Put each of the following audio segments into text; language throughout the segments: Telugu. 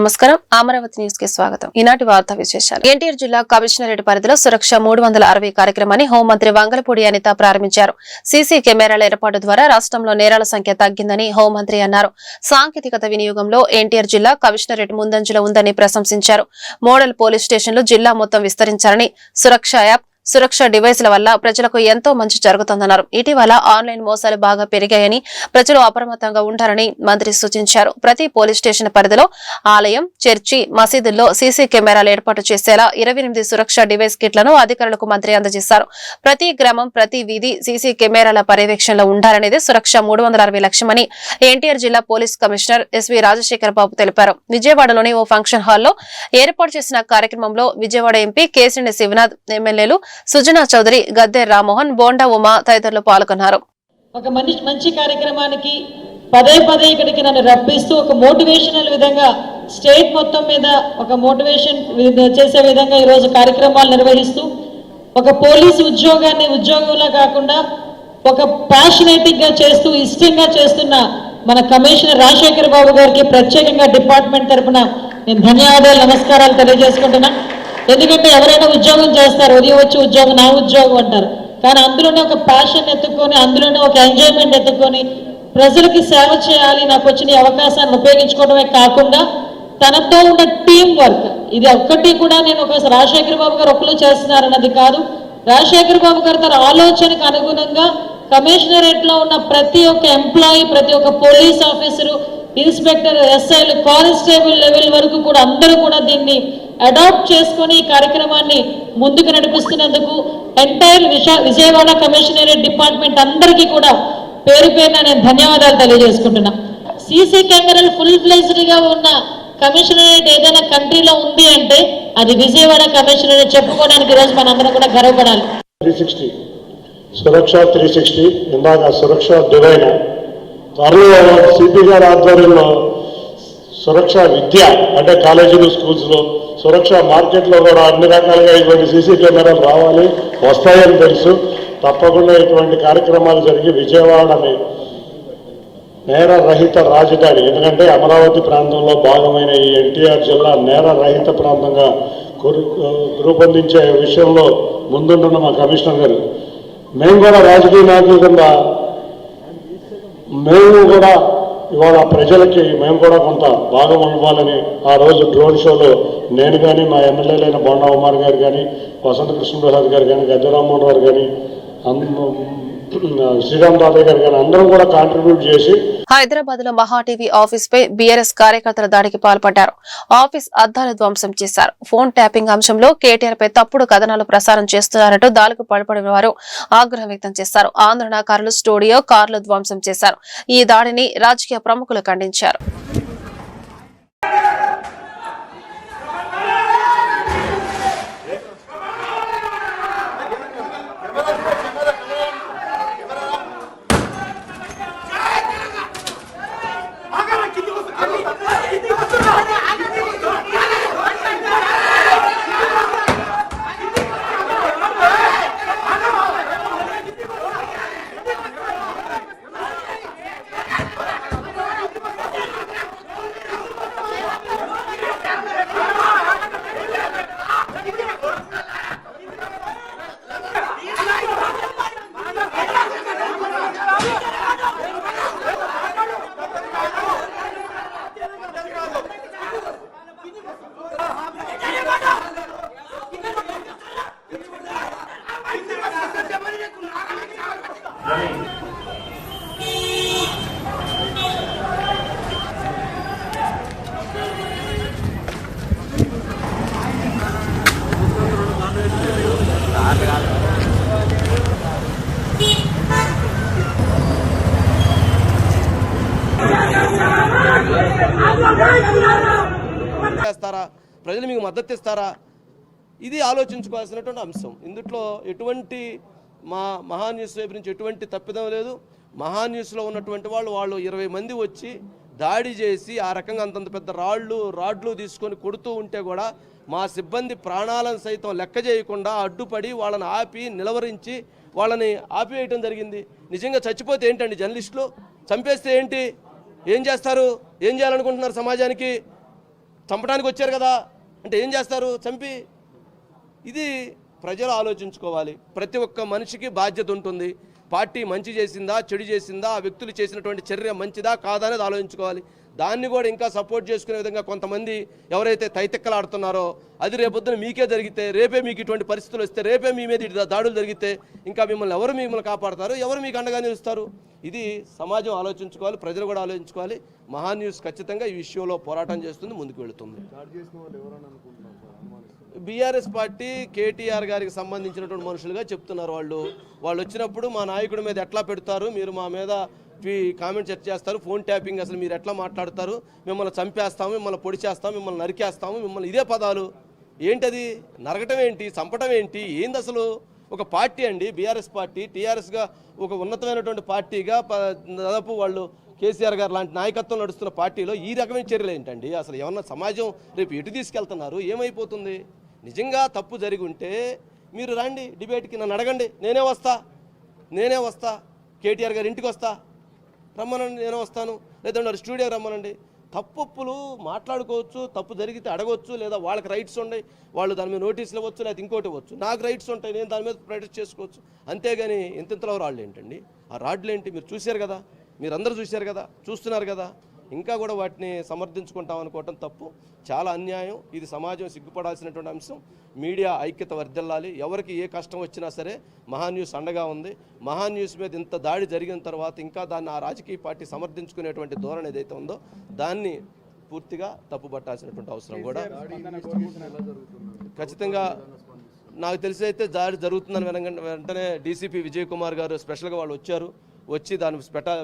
నమస్కారం అమరావతి న్యూస్ కి స్వాగతం. ఈనాటి వార్తా విశేషాలు. ఎన్టీఆర్ జిల్లా కమిషనరేట్ పరిధిలో సురక్ష 360 కార్యక్రమాన్ని హోంమంత్రి వంగలపూడి అనిత ప్రారంభించారు. సీసీ కెమెరాల ఏర్పాటు ద్వారా రాష్ట్రంలో నేరాల సంఖ్య తగ్గిందని హోంమంత్రి అన్నారు. సాంకేతికత వినియోగంలో ఎన్టీఆర్ జిల్లా కమిషనరేట్ ముందంజలో ఉందని ప్రశంసించారు. మోడల్ పోలీస్ స్టేషన్లు జిల్లా మొత్తం విస్తరించారని, సురక్ష యాప్, సురక్ష డివైస్ల వల్ల ప్రజలకు ఎంతో మంచి జరుగుతుందన్నారు. ఇటీవల ఆన్లైన్ మోసాలు బాగా పెరిగాయని, ప్రజలు అప్రమత్తంగా ఉండాలని మంత్రి సూచించారు. ప్రతి పోలీస్ స్టేషన్ పరిధిలో ఆలయం, చర్చి, మసీదుల్లో సీసీ కెమెరాలు ఏర్పాటు చేసేలా 28 సురక్ష డివైస్ కిట్లను అధికారులకు మంత్రి అందజేశారు. ప్రతి గ్రామం, ప్రతి వీధి సీసీ కెమెరాల పర్యవేక్షణలో ఉండాలనేది సురక్ష 360 లక్ష్యమని ఎన్టీఆర్ జిల్లా పోలీస్ కమిషనర్ ఎస్వి రాజశేఖర్ బాబు తెలిపారు. విజయవాడలోని ఓ ఫంక్షన్ హాల్లో ఏర్పాటు చేసిన కార్యక్రమంలో విజయవాడ ఎంపీ కేశినేని శివనాథ్, ఎమ్మెల్యేలు సుజనా చౌదరి, గద్దె రామ్మోహన్, బోండా ఉమా తదితరులు పాల్గొన్నారు. ఒక మంచి కార్యక్రమానికి పదే ఇక్కడికి నన్ను రప్పిస్తూ ఒక మోటివేషనల్ విధంగా స్టేట్ మొత్తం మీద ఒక మోటివేషన్ చేసే విధంగా ఈరోజు కార్యక్రమాలు నిర్వహిస్తూ ఒక పోలీసు ఉద్యోగాన్ని ఉద్యోగంలా కాకుండా ఒక ప్యాషనేటిక్ గా చేస్తూ ఇష్టంగా చేస్తున్న మన కమిషనర్ రాజశేఖర్ బాబు గారికి ప్రత్యేకంగా డిపార్ట్మెంట్ తరఫున నేను ధన్యవాదాలు, నమస్కారాలు తెలియజేసుకుంటున్నా. ఎందుకంటే ఎవరైనా ఉద్యోగం చేస్తారు, ఉదయం వచ్చి ఉద్యోగం నా ఉద్యోగం అంటారు, కానీ అందులోనే ఒక ప్యాషన్ ఎత్తుకొని, అందులోనే ఒక ఎంజాయ్మెంట్ ఎత్తుకొని ప్రజలకి సేవ చేయాలి, నాకు వచ్చిన అవకాశాన్ని ఉపయోగించుకోవడమే కాకుండా తనతో ఉన్న టీం వర్క్, ఇది ఒక్కటి కూడా నేను ఒక రాజశేఖర్ బాబు గారు ఒక్కరు చేస్తున్నారన్నది కాదు. రాజశేఖర్ బాబు గారు తన ఆలోచనకు అనుగుణంగా కమిషనరేట్ లో ఉన్న ప్రతి ఒక్క ఎంప్లాయీ, ప్రతి ఒక్క పోలీస్ ఆఫీసరు, ఇన్స్పెక్టర్, ఎస్ఐలు, కానిస్టేబుల్ లెవెల్ వరకు కూడా అందరూ కూడా దీన్ని అడాప్ట్ చేసుకొని ఈ కార్యక్రమాన్ని ముందుకు నడిపిస్తున్నందుకు ఎంటైర్ విజయవాడ కమిషనరేట్ డిపార్ట్మెంట్ అందరికీ కూడా పేరు పేరున నేను ధన్యవాదాలు తెలియజేసుకుంటున్నా. సీసీ కెమెరాలు ఫుల్ ఫ్లెజ్డ్ గా ఉన్న కమిషనరేట్ ఏదైనా కంట్రీలో ఉంది అంటే అది విజయవాడ కమిషనరేట్ చెప్పుకోవడానికి ఈరోజు మనందరం కూడా గర్వపడాలి. 360 సురక్ష 360 ఇందాక సురక్ష డివైన్ త్వరలో సిపి గారి ఆధ్వర్యంలో సురక్ష విద్య అంటే కాలేజీలు, స్కూల్స్లో సురక్ష మార్కెట్లో కూడా అన్ని రకాలుగా ఇటువంటి సీసీ కెమెరాలు రావాలి, వస్తాయని తెలుసు. తప్పకుండా ఇటువంటి కార్యక్రమాలు జరిగి విజయవాడని నేర రహిత రాజధాని, ఎందుకంటే అమరావతి ప్రాంతంలో భాగమైన ఈ ఎన్టీఆర్ జిల్లా నేర రహిత ప్రాంతంగా రూపొందించే విషయంలో ముందుంటున్న మా కమిషనర్ గారు, మేము కూడా రాజకీయ నాయకుల కింద మేము కూడా ఇవాళ ప్రజలకి మేము కూడా కొంత భాగం ఇవ్వాలని ఆ రోజు డ్రోన్ షోలో నేను కానీ, మా ఎమ్మెల్యేలైన బోండా ఉమార్ గారు కానీ, వసంత కృష్ణప్రసాద్ గారు కానీ, గద్దె రామ్మోహన్ గారు కానీ, శ్రీరామ్ తాతయ్య గారు కానీ అందరం కూడా కాంట్రిబ్యూట్ చేసి హైదరాబాద్ లో మహా టీవీ ఆఫీస్ పై బీఆర్ఎస్ కార్యకర్తల దాడికి పాల్పడ్డారు. ఆఫీస్ అద్దాలు ధ్వంసం చేశారు. ఫోన్ ట్యాపింగ్ అంశంలో కేటీఆర్ పై తప్పుడు కథనాలు ప్రసారం చేస్తున్నారంటూ దాడులకు పాల్పడిన వారు ఆగ్రహం వ్యక్తం చేశారు. ఆందోళనకారులు స్టూడియో, కార్లు ధ్వంసం చేశారు. ఈ దాడిని రాజకీయ ప్రముఖులు ఖండించారు. ప్రజలు మీకు మద్దతు ఇస్తారా? ఇది ఆలోచించుకోవాల్సినటువంటి అంశం. ఇందులో ఎటువంటి మహా న్యూస్ వైపు నుంచి ఎటువంటి తప్పిదం లేదు. మహా న్యూస్లో ఉన్నటువంటి వాళ్ళు 20 మంది వచ్చి దాడి చేసి ఆ రకంగా అంతంత పెద్ద రాడ్లు తీసుకొని కొడుతూ ఉంటే కూడా మా సిబ్బంది ప్రాణాలను సైతం లెక్క చేయకుండా అడ్డుపడి వాళ్ళని ఆపి నిలవరించి వాళ్ళని ఆపివేయటం జరిగింది. నిజంగా చచ్చిపోతే ఏంటండి జర్నలిస్టులు? చంపేస్తే ఏంటి? ఏం చేస్తారు? ఏం చేయాలనుకుంటున్నారు సమాజానికి? చంపడానికి వచ్చారు కదా అంటే ఏం చేస్తారు? చంపి. ఇది ప్రజలు ఆలోచించుకోవాలి. ప్రతి ఒక్క మనిషికి బాధ్యత ఉంటుంది. పార్టీ మంచి చేసిందా, చెడు చేసిందా, ఆ వ్యక్తులు చేసినటువంటి చర్య మంచిదా కాదా అనేది ఆలోచించుకోవాలి. దాన్ని కూడా ఇంకా సపోర్ట్ చేసుకునే విధంగా కొంతమంది ఎవరైతే తైతెక్కలాడుతున్నారో అది రేపొద్దున మీకే జరిగితే, రేపే మీకు ఇటువంటి పరిస్థితులు వస్తే, రేపే మీ మీద దాడులు జరిగితే ఇంకా మిమ్మల్ని కాపాడతారు? ఎవరు మీకు అండగా నిలుస్తారు? ఇది సమాజం ఆలోచించుకోవాలి, ప్రజలు కూడా ఆలోచించుకోవాలి. మహాన్ న్యూస్ ఖచ్చితంగా ఈ విషయంలో పోరాటం చేస్తుంది, ముందుకు వెళుతుంది. బీఆర్ఎస్ పార్టీ కేటీఆర్ గారికి సంబంధించినటువంటి మనుషులుగా చెప్తున్నారు. వాళ్ళు వచ్చినప్పుడు మా నాయకుడి మీద ఎట్లా పెడతారు, మీరు మా మీద కామెంట్ సెట్ చేస్తారు, ఫోన్ ట్యాపింగ్, అసలు మీరు ఎట్లా మాట్లాడతారు, మిమ్మల్ని చంపేస్తాము, మిమ్మల్ని పొడి చేస్తాము, మిమ్మల్ని నరికేస్తాము, మిమ్మల్ని ఇదే పదాలు. ఏంటది? నరకటం ఏంటి, చంపటం ఏంటి, ఏంది అసలు? ఒక పార్టీ అండి బీఆర్ఎస్ పార్టీ, టీఆర్ఎస్గా ఒక ఉన్నతమైనటువంటి పార్టీగా దాదాపు వాళ్ళు కేసీఆర్ గారు లాంటి నాయకత్వం నడుస్తున్న పార్టీలో ఈ రకమైన చర్యలు ఏంటండి? అసలు ఏమన్నా సమాజం రేపు ఎటు తీసుకెళ్తున్నారు? ఏమైపోతుంది? నిజంగా తప్పు జరిగి ఉంటే మీరు రండి డిబేట్కి, నన్ను అడగండి, నేనే వస్తా, కేటీఆర్ గారి ఇంటికి వస్తా, రమ్మనండి, నేనే వస్తాను, లేదంటే స్టూడియో రమ్మనండి. తప్పులు మాట్లాడుకోవచ్చు, తప్పు జరిగితే అడగవచ్చు, లేదా వాళ్ళకి రైట్స్ ఉన్నాయి, వాళ్ళు దాని మీద నోటీసులు ఇవ్వచ్చు, లేదా ఇంకోటి ఇవ్వచ్చు. నాకు రైట్స్ ఉంటాయి, నేను దాని మీద ప్రొటెస్ట్ చేసుకోవచ్చు. అంతేగాని ఇంతలో రాళ్ళు ఏంటండి? ఆ రాడ్లు ఏంటి? మీరు చూశారు కదా, మీరందరూ చూశారు కదా, చూస్తున్నారు కదా. ఇంకా కూడా వాటిని సమర్థించుకుంటాం అనుకోవటం తప్పు, చాలా అన్యాయం. ఇది సమాజం సిగ్గుపడాల్సినటువంటి అంశం. మీడియా ఐక్యత వర్ధిల్లాలి. ఎవరికి ఏ కష్టం వచ్చినా సరే మహాన్ న్యూస్ అండగా ఉంది. మహాన్ న్యూస్ మీద ఇంత దాడి జరిగిన తర్వాత ఇంకా దాన్ని ఆ రాజకీయ పార్టీ సమర్థించుకునేటువంటి ధోరణి ఏదైతే ఉందో దాన్ని పూర్తిగా తప్పుపట్టాల్సినటువంటి అవసరం కూడా ఖచ్చితంగా నాకు తెలిసి అయితే దాడి జరుగుతుందని వెంటనే డీసీపీ విజయ్ కుమార్ గారు స్పెషల్గా వాళ్ళు వచ్చి దాని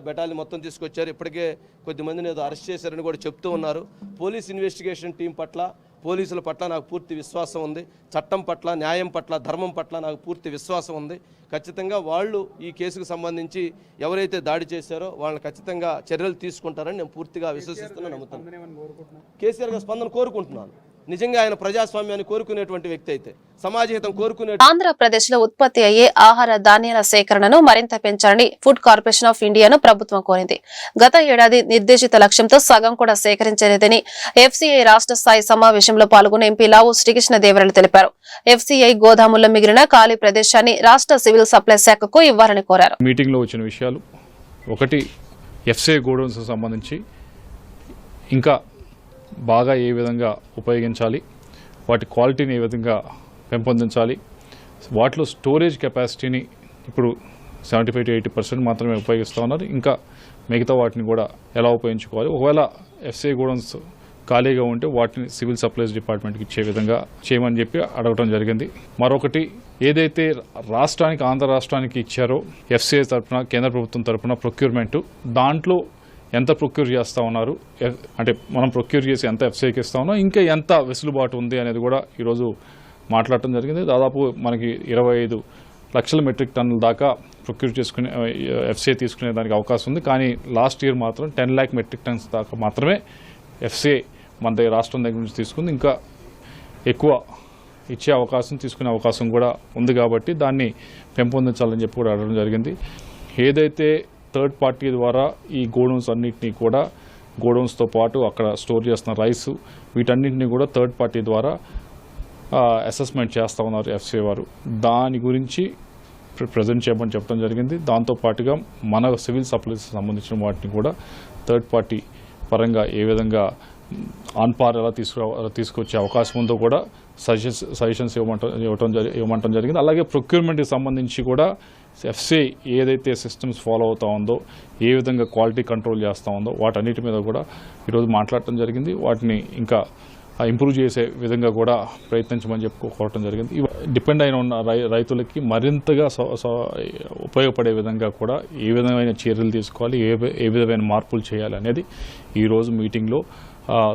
బెటాలియన్ మొత్తం తీసుకొచ్చారు. ఇప్పటికే కొద్దిమందిని ఏదో అరెస్ట్ చేశారని కూడా చెప్తూ ఉన్నారు. పోలీస్ ఇన్వెస్టిగేషన్ టీం పట్ల, పోలీసుల పట్ల నాకు పూర్తి విశ్వాసం ఉంది. చట్టం పట్ల, న్యాయం పట్ల, ధర్మం పట్ల నాకు పూర్తి విశ్వాసం ఉంది. ఖచ్చితంగా వాళ్ళు ఈ కేసుకు సంబంధించి ఎవరైతే దాడి చేశారో వాళ్ళని ఖచ్చితంగా చర్యలు తీసుకుంటారని నేను పూర్తిగా విశ్వసిస్తున్నాను, నమ్ముతాను. కేసీఆర్ గారి స్పందన కోరుకుంటున్నాను. నిజంగా ఆయన ప్రజాస్వామ్యాన్ని కోరుకునేటువంటి వ్యక్తి అయితే, సమాజహితం కోరుకునే. ఆంధ్రప్రదేశ్ లో ఉత్పత్తి అయ్యే ఆహార ధాన్యాల సేకరణను మరింత పెంచాలని ఫుడ్ కార్పొరేషన్ ఆఫ్ ఇండియాను ప్రభుత్వం కోరింది. గత ఏడాది నిర్దేశిత లక్ష్యంతో సగం కూడా సేకరించలేదని ఎఫ్సీఐ రాష్ట్ర స్థాయి సమావేశంలో పాల్గొన్న ఎంపీ లావు శ్రీకృష్ణదేవరాయలు తెలిపారు. ఎఫ్సీఐ గోదాముల్లో మిగిలిన ఖాళీ ప్రదేశాన్ని రాష్ట్ర సివిల్ సప్లై శాఖకు ఇవ్వాలని కోరారు. మీటింగ్ లో వచ్చిన విషయాలు ఒకటి, ఎఫ్సీఐ గోడౌన్స్ సంబంధించి ఇంకా బాగా ఏ విధంగా ఉపయోగించాలి, వాటి క్వాలిటీని ఏ విధంగా పెంపొందించాలి, వాటిలో స్టోరేజ్ కెపాసిటీని ఇప్పుడు 75 to 80% మాత్రమే ఉపయోగిస్తూ ఉన్నారు. ఇంకా మిగతా వాటిని కూడా ఎలా ఉపయోగించుకోవాలి, ఒకవేళ ఎఫ్సీఐ గోడౌన్స్ ఖాళీగా ఉంటే వాటిని సివిల్ సప్లైస్ డిపార్ట్మెంట్కి ఇచ్చే విధంగా చేయమని చెప్పి అడగడం జరిగింది. మరొకటి, ఏదైతే రాష్ట్రానికి, ఆంధ్ర రాష్ట్రానికి ఇచ్చారో ఎఫ్సీఐ తరఫున, కేంద్ర ప్రభుత్వం తరఫున ప్రొక్యూర్మెంట్, దాంట్లో ఎంత ప్రొక్యూర్ చేస్తూ ఉన్నారు, అంటే మనం ప్రొక్యూర్ చేసి ఎంత ఎఫ్సీఐకి ఇస్తా ఉన్నాం, ఇంకా ఎంత వెసులుబాటు ఉంది అనేది కూడా ఈరోజు మాట్లాడటం జరిగింది. దాదాపు మనకి 25 లక్షల మెట్రిక్ టన్నుల దాకా ప్రొక్యూర్ చేసుకునే ఎఫ్సీఐ తీసుకునే దానికి అవకాశం ఉంది. కానీ లాస్ట్ ఇయర్ మాత్రం 10 lakh మెట్రిక్ టన్స్ దాకా మాత్రమే ఎఫ్సీఐ మన రాష్ట్రం దగ్గర నుంచి తీసుకుంది. ఇంకా ఎక్కువ ఇచ్చే అవకాశం, తీసుకునే అవకాశం కూడా ఉంది. కాబట్టి దాన్ని పెంపొందించాలని చెప్పి కూడా అడగడం జరిగింది. ఏదైతే థర్డ్ పార్టీ ద్వారా ఈ గోడౌన్స్ అన్నింటినీ కూడా, గోడౌన్స్తో పాటు అక్కడ స్టోర్ చేస్తున్న రైస్, వీటన్నింటినీ కూడా థర్డ్ పార్టీ ద్వారా అసెస్మెంట్ చేస్తూ ఉన్నారు ఎఫ్సీఐ వారు. దాని గురించి ప్రజెంట్ చేయమని చెప్పడం జరిగింది. దాంతోపాటుగా మన సివిల్ సప్లైస్ సంబంధించిన వాటిని కూడా థర్డ్ పార్టీ పరంగా ఏ విధంగా ఆన్ పార్ ఎలా తీసుకొచ్చే అవకాశం ఉందో కూడా సజెషన్స్ ఇవ్వమంటం జరిగింది. అలాగే ప్రొక్యూర్మెంట్కి సంబంధించి కూడా ఎఫ్సీఐ ఏదైతే సిస్టమ్స్ ఫాలో అవుతూ ఉందో, ఏ విధంగా క్వాలిటీ కంట్రోల్ చేస్తూ ఉందో వాటన్నిటి మీద కూడా ఈరోజు మాట్లాడటం జరిగింది. వాటిని ఇంకా ఇంప్రూవ్ చేసే విధంగా కూడా ప్రయత్నించమని చెప్పుకోవటం జరిగింది. డిపెండ్ అయిన ఉన్న రైతులకి మరింతగా ఉపయోగపడే విధంగా కూడా ఏ విధమైన చర్యలు తీసుకోవాలి, ఏ విధమైన మార్పులు చేయాలి అనేది ఈరోజు మీటింగ్లో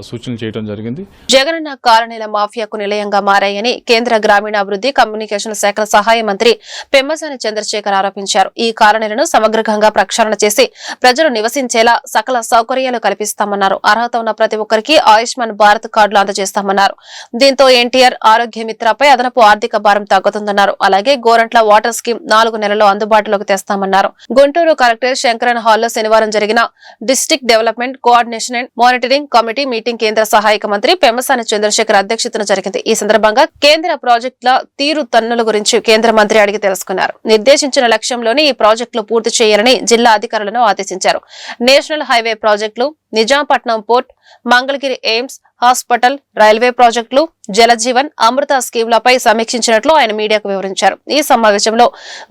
సూచనలు చేయడం జరిగింది. జగనన్న కాలనీల మాఫియాకు నిలయంగా మారాయని కేంద్ర గ్రామీణాభివృద్ధి కమ్యూనికేషన్ శాఖల సహాయ మంత్రి పెమ్మసాని చంద్రశేఖర్ ఆరోపించారు. ఈ కాలనీలను సమగ్రంగా ప్రక్షాళన చేసి ప్రజలు నివసించేలా సకల సౌకర్యాలు కల్పిస్తామన్నారు. అర్హత ఉన్న ప్రతి ఒక్కరికి ఆయుష్మాన్ భారత్ కార్డులు అందజేస్తామన్నారు. దీంతో ఎన్టీఆర్ ఆరోగ్య మిత్రపై అదనపు ఆర్థిక భారం తగ్గుతుందన్నారు. అలాగే గోరంట్ల వాటర్ స్కీమ్ 4 నెలల్లో అందుబాటులోకి తెస్తామన్నారు. గుంటూరు కలెక్టర్ శంకరన్ హాల్లో శనివారం జరిగిన district development coordination and monitoring committee committee meeting కేంద్ర సహాయక మంత్రి పెమ్మసాని చంద్రశేఖర్ అధ్యక్షతన జరిగింది. ఈ సందర్భంగా కేంద్ర ప్రాజెక్టుల తీరుతన్నుల గురించి కేంద్ర మంత్రి అడిగి తెలుసుకున్నారు. నిర్దేశించిన లక్ష్యంలోనే ఈ ప్రాజెక్టులు పూర్తి చేయాలని జిల్లా అధికారులను ఆదేశించారు. నేషనల్ హైవే ప్రాజెక్టులు, Nizampatnam port, Mangalagiri AIIMS hospital, railway ప్రాజెక్టులు, జలజీవన్, అమృత స్కీంలపై సమీక్షించినట్లు ఆయన మీడియాకు వివరించారు. ఈ సమావేశంలో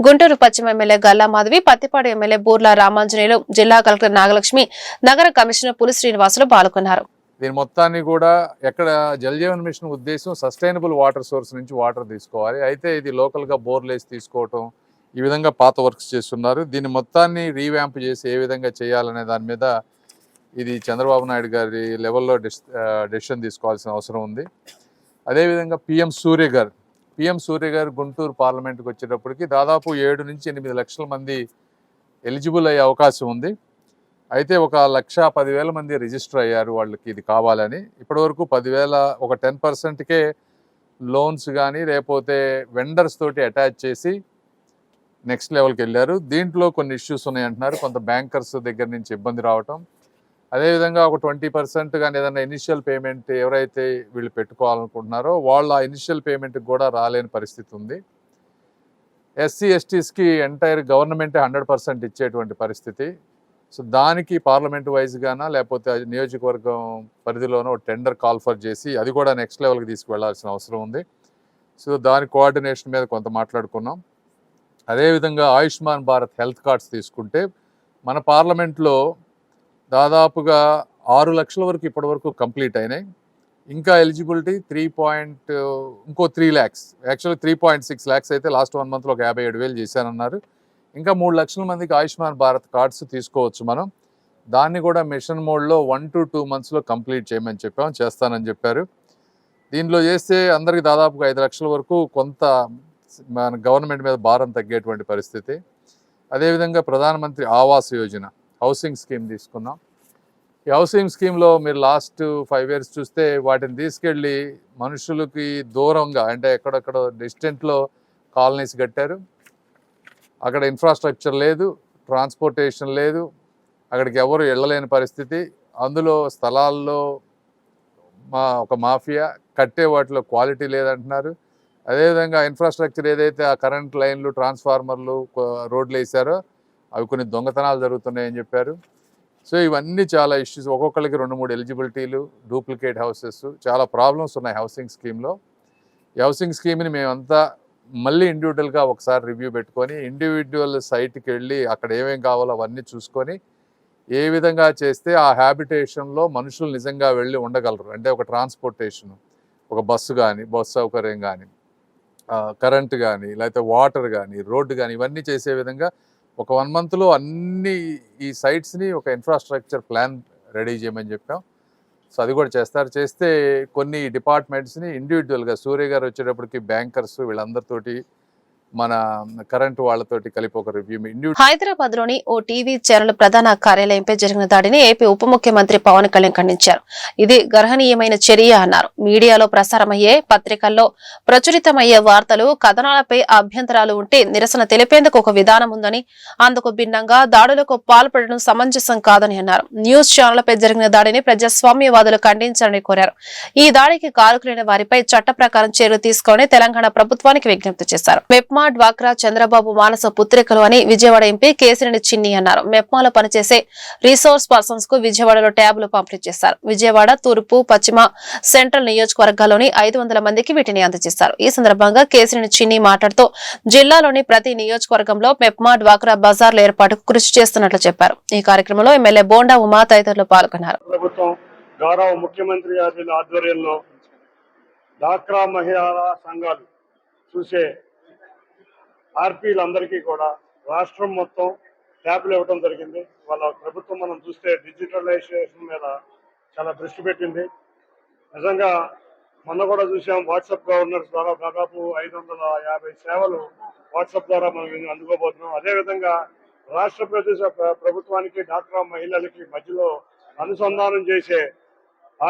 గుంటూరు పశ్చిమ ఎమ్మెల్యే గల్లా మాధవి, పత్తిపాడు ఎమ్మెల్యే బూర్ల రామాంజనేయులు, జిల్లా కలెక్టర్ నాగలక్ష్మి, నగర కమిషనర్ పులి శ్రీనివాసులు పాల్గొన్నారు. దీని మొత్తాన్ని కూడా ఎక్కడ జలజీవన్ మిషన్ ఉద్దేశం సస్టైనబుల్ వాటర్ సోర్స్ నుంచి వాటర్ తీసుకోవాలి. అయితే ఇది లోకల్గా బోర్లేసి తీసుకోవటం, ఈ విధంగా పాత వర్క్స్ చేస్తున్నారు. దీన్ని మొత్తాన్ని రీవ్యాంప్ చేసి ఏ విధంగా చేయాలనే దాని మీద ఇది చంద్రబాబు నాయుడు గారి లెవెల్లో డెసిషన్ తీసుకోవాల్సిన అవసరం ఉంది. అదేవిధంగా పిఎం సూర్య గారు గుంటూరు పార్లమెంట్కి వచ్చేటప్పటికి దాదాపు 7 నుంచి 8 లక్షల మంది ఎలిజిబుల్ అయ్యే అవకాశం ఉంది. అయితే 1,10,000 మంది రిజిస్టర్ అయ్యారు వాళ్ళకి ఇది కావాలని. ఇప్పటివరకు 10,000 ఒక 10%కే లోన్స్ కానీ లేకపోతే వెండర్స్ తోటి అటాచ్ చేసి నెక్స్ట్ లెవెల్కి వెళ్ళారు. దీంట్లో కొన్ని ఇష్యూస్ ఉన్నాయంటున్నారు. కొంత బ్యాంకర్స్ దగ్గర నుంచి ఇబ్బంది రావటం, అదేవిధంగా ఒక 20% కానీ ఏదైనా ఇనిషియల్ పేమెంట్ ఎవరైతే వీళ్ళు పెట్టుకోవాలనుకుంటున్నారో వాళ్ళ ఇనిషియల్ పేమెంట్కి కూడా రాలేని పరిస్థితి ఉంది. ఎస్సీ ఎస్టీస్కి ఎంటైర్ గవర్నమెంటే 100% ఇచ్చేటువంటి పరిస్థితి. సో దానికి పార్లమెంట్ వైజ్గానా లేకపోతే నియోజకవర్గం పరిధిలోనో టెండర్ కాల్ఫర్ చేసి అది కూడా నెక్స్ట్ లెవెల్కి తీసుకువెళ్లాల్సిన అవసరం ఉంది. సో దాని కోఆర్డినేషన్ మీద కొంత మాట్లాడుకున్నాం. అదేవిధంగా ఆయుష్మాన్ భారత్ హెల్త్ కార్డ్స్ తీసుకుంటే మన పార్లమెంట్లో దాదాపుగా 6 లక్షల వరకు ఇప్పటివరకు కంప్లీట్ అయినాయి. ఇంకా ఎలిజిబిలిటీ 3 lakhs, యాక్చువల్లీ 3.6 lakhs అయితే లాస్ట్ 1 monthలో ఒక 57,000 చేశానన్నారు. ఇంకా 3 లక్షల మందికి ఆయుష్మాన్ భారత్ కార్డ్స్ తీసుకోవచ్చు మనం. దాన్ని కూడా మిషన్ మోడ్లో 1 to 2 monthsలో కంప్లీట్ చేయమని చెప్పాం, చేస్తానని చెప్పారు. దీనిలో చేస్తే అందరికి దాదాపుగా 5 లక్షల వరకు కొంత మన గవర్నమెంట్ మీద భారం తగ్గేటువంటి పరిస్థితి. అదేవిధంగా ప్రధానమంత్రి ఆవాస్ యోజన హౌసింగ్ స్కీమ్ తీసుకున్నాం. ఈ హౌసింగ్ స్కీమ్లో మీరు లాస్ట్ 5 years చూస్తే వాటిని తీసుకెళ్ళి మనుషులకి దూరంగా అంటే ఎక్కడెక్కడ డిస్టెంట్లో కాలనీస్ కట్టారు. అక్కడ ఇన్ఫ్రాస్ట్రక్చర్ లేదు, ట్రాన్స్పోర్టేషన్ లేదు, అక్కడికి ఎవరు వెళ్ళలేని పరిస్థితి. అందులో స్థలాల్లో ఒక మాఫియా, కట్టే వాటిలో క్వాలిటీ లేదంటున్నారు. అదేవిధంగా ఇన్ఫ్రాస్ట్రక్చర్ ఏదైతే ఆ కరెంట్ లైన్లు, ట్రాన్స్ఫార్మర్లు, రోడ్లు వేసారో అవి కొన్ని దొంగతనాలు జరుగుతున్నాయని చెప్పారు. సో ఇవన్నీ చాలా ఇష్యూస్. ఒక్కొక్కరికి 2-3 ఎలిజిబిలిటీలు, డూప్లికేట్ హౌసెస్, చాలా ప్రాబ్లమ్స్ ఉన్నాయి హౌసింగ్ స్కీమ్లో. ఈ హౌసింగ్ స్కీమ్ని మేమంతా మళ్ళీ ఇండివిజువల్గా ఒకసారి రివ్యూ పెట్టుకొని ఇండివిజువల్ సైట్కి వెళ్ళి అక్కడ ఏమేం కావాలో అవన్నీ చూసుకొని ఏ విధంగా చేస్తే ఆ హ్యాబిటేషన్లో మనుషులు నిజంగా వెళ్ళి ఉండగలరు. అంటే ఒక ట్రాన్స్పోర్టేషన్, ఒక బస్సు కానీ, బస్సు సౌకర్యం కానీ, కరెంటు కానీ, లేకపోతే వాటర్ కానీ, రోడ్డు కానీ, ఇవన్నీ చేసే విధంగా ఒక 1 monthలో అన్ని ఈ సైట్స్ని ఒక ఇన్ఫ్రాస్ట్రక్చర్ ప్లాన్ రెడీ చేయమని చెప్పాం. సో అది కూడా చేస్తారు. చేస్తే కొన్ని డిపార్ట్మెంట్స్ని ఇండివిజువల్గా సూర్య గారు వచ్చేటప్పటికి బ్యాంకర్స్ వీళ్ళందరితోటి మన కరెంటు వాళ్ళతోటి కలిపి ఒక రివ్యూ. హైదరాబాద్ లోని ఓ టీవీ ఛానల్ ప్రధాన కార్యాలయంపై జరిగిన దాడిని ఏపీ ఉప ముఖ్యమంత్రి పవన్ కళ్యాణ్ ఖండించారు. ఇది గర్హనీయమైన చర్య అన్నారు. మీడియాలో ప్రసారమయ్యే, పత్రికల్లో ప్రచురితమయ్యే వార్తలు, కథనాలపై అభ్యంతరాలు ఉంటే నిరసన తెలిపేందుకు ఒక విధానం ఉందని, అందుకు భిన్నంగా దాడులకు పాల్పడడం సమంజసం కాదని అన్నారు. న్యూస్ ఛానళ్లపై జరిగిన దాడిని ప్రజాస్వామ్యవాదులు ఖండించాలని కోరారు. ఈ దాడికి కారకులైన వారిపై చట్ట ప్రకారం చర్యలు తీసుకోవాలని తెలంగాణ ప్రభుత్వానికి విజ్ఞప్తి చేశారు. మెప్మా, డ్వాక్రా, చంద్రబాబు మానస పుత్రికలు అని విజయవాడ ఎంపీ కేసినేని చిన్ని అన్నారు. మెప్మాలో పనిచేసే రిసోర్స్ పర్సన్స్ కు విజయవాడలో ట్యాబ్లు పంపిణీ చేశారు. విజయవాడ తూర్పు, పశ్చిమ, సెంట్రల్ నియోజకవర్గాల్లోని 500 మందికి వీటిని అందజేశారు. ఈ సందర్భంగా కేసినేని చిన్ని మాట్లాడుతూ జిల్లాలోని ప్రతి నియోజకవర్గంలో మెప్మా, డ్వాక్రా బజార్ల ఏర్పాటుకు కృషి చేస్తున్నట్లు చెప్పారు. ఈ కార్యక్రమంలో ఎమ్మెల్యే బోండా ఉమా తదితరులు పాల్గొన్నారు. ప్రభుత్వం గౌరవ ముఖ్యమంత్రి గారి ఆధ్వర్యంలో డ్వాక్రా మహిళా సంఘాలు చూసే ఆర్పీలందరికీ కూడా రాష్ట్రం మొత్తం ట్యాబ్లు ఇవ్వడం జరిగింది. వాళ్ళ ప్రభుత్వం మనం చూస్తే డిజిటలైజేషన్ మీద చాలా దృష్టి పెట్టింది. నిజంగా మొన్న కూడా చూసాం, వాట్సాప్ గవర్నర్స్ ద్వారా దాదాపు 550 సేవలు వాట్సాప్ ద్వారా మనం అందుకోబోతున్నాం. అదేవిధంగా రాష్ట్ర ప్రభుత్వానికి డ్వాక్రా మహిళలకి మధ్యలో అనుసంధానం చేసే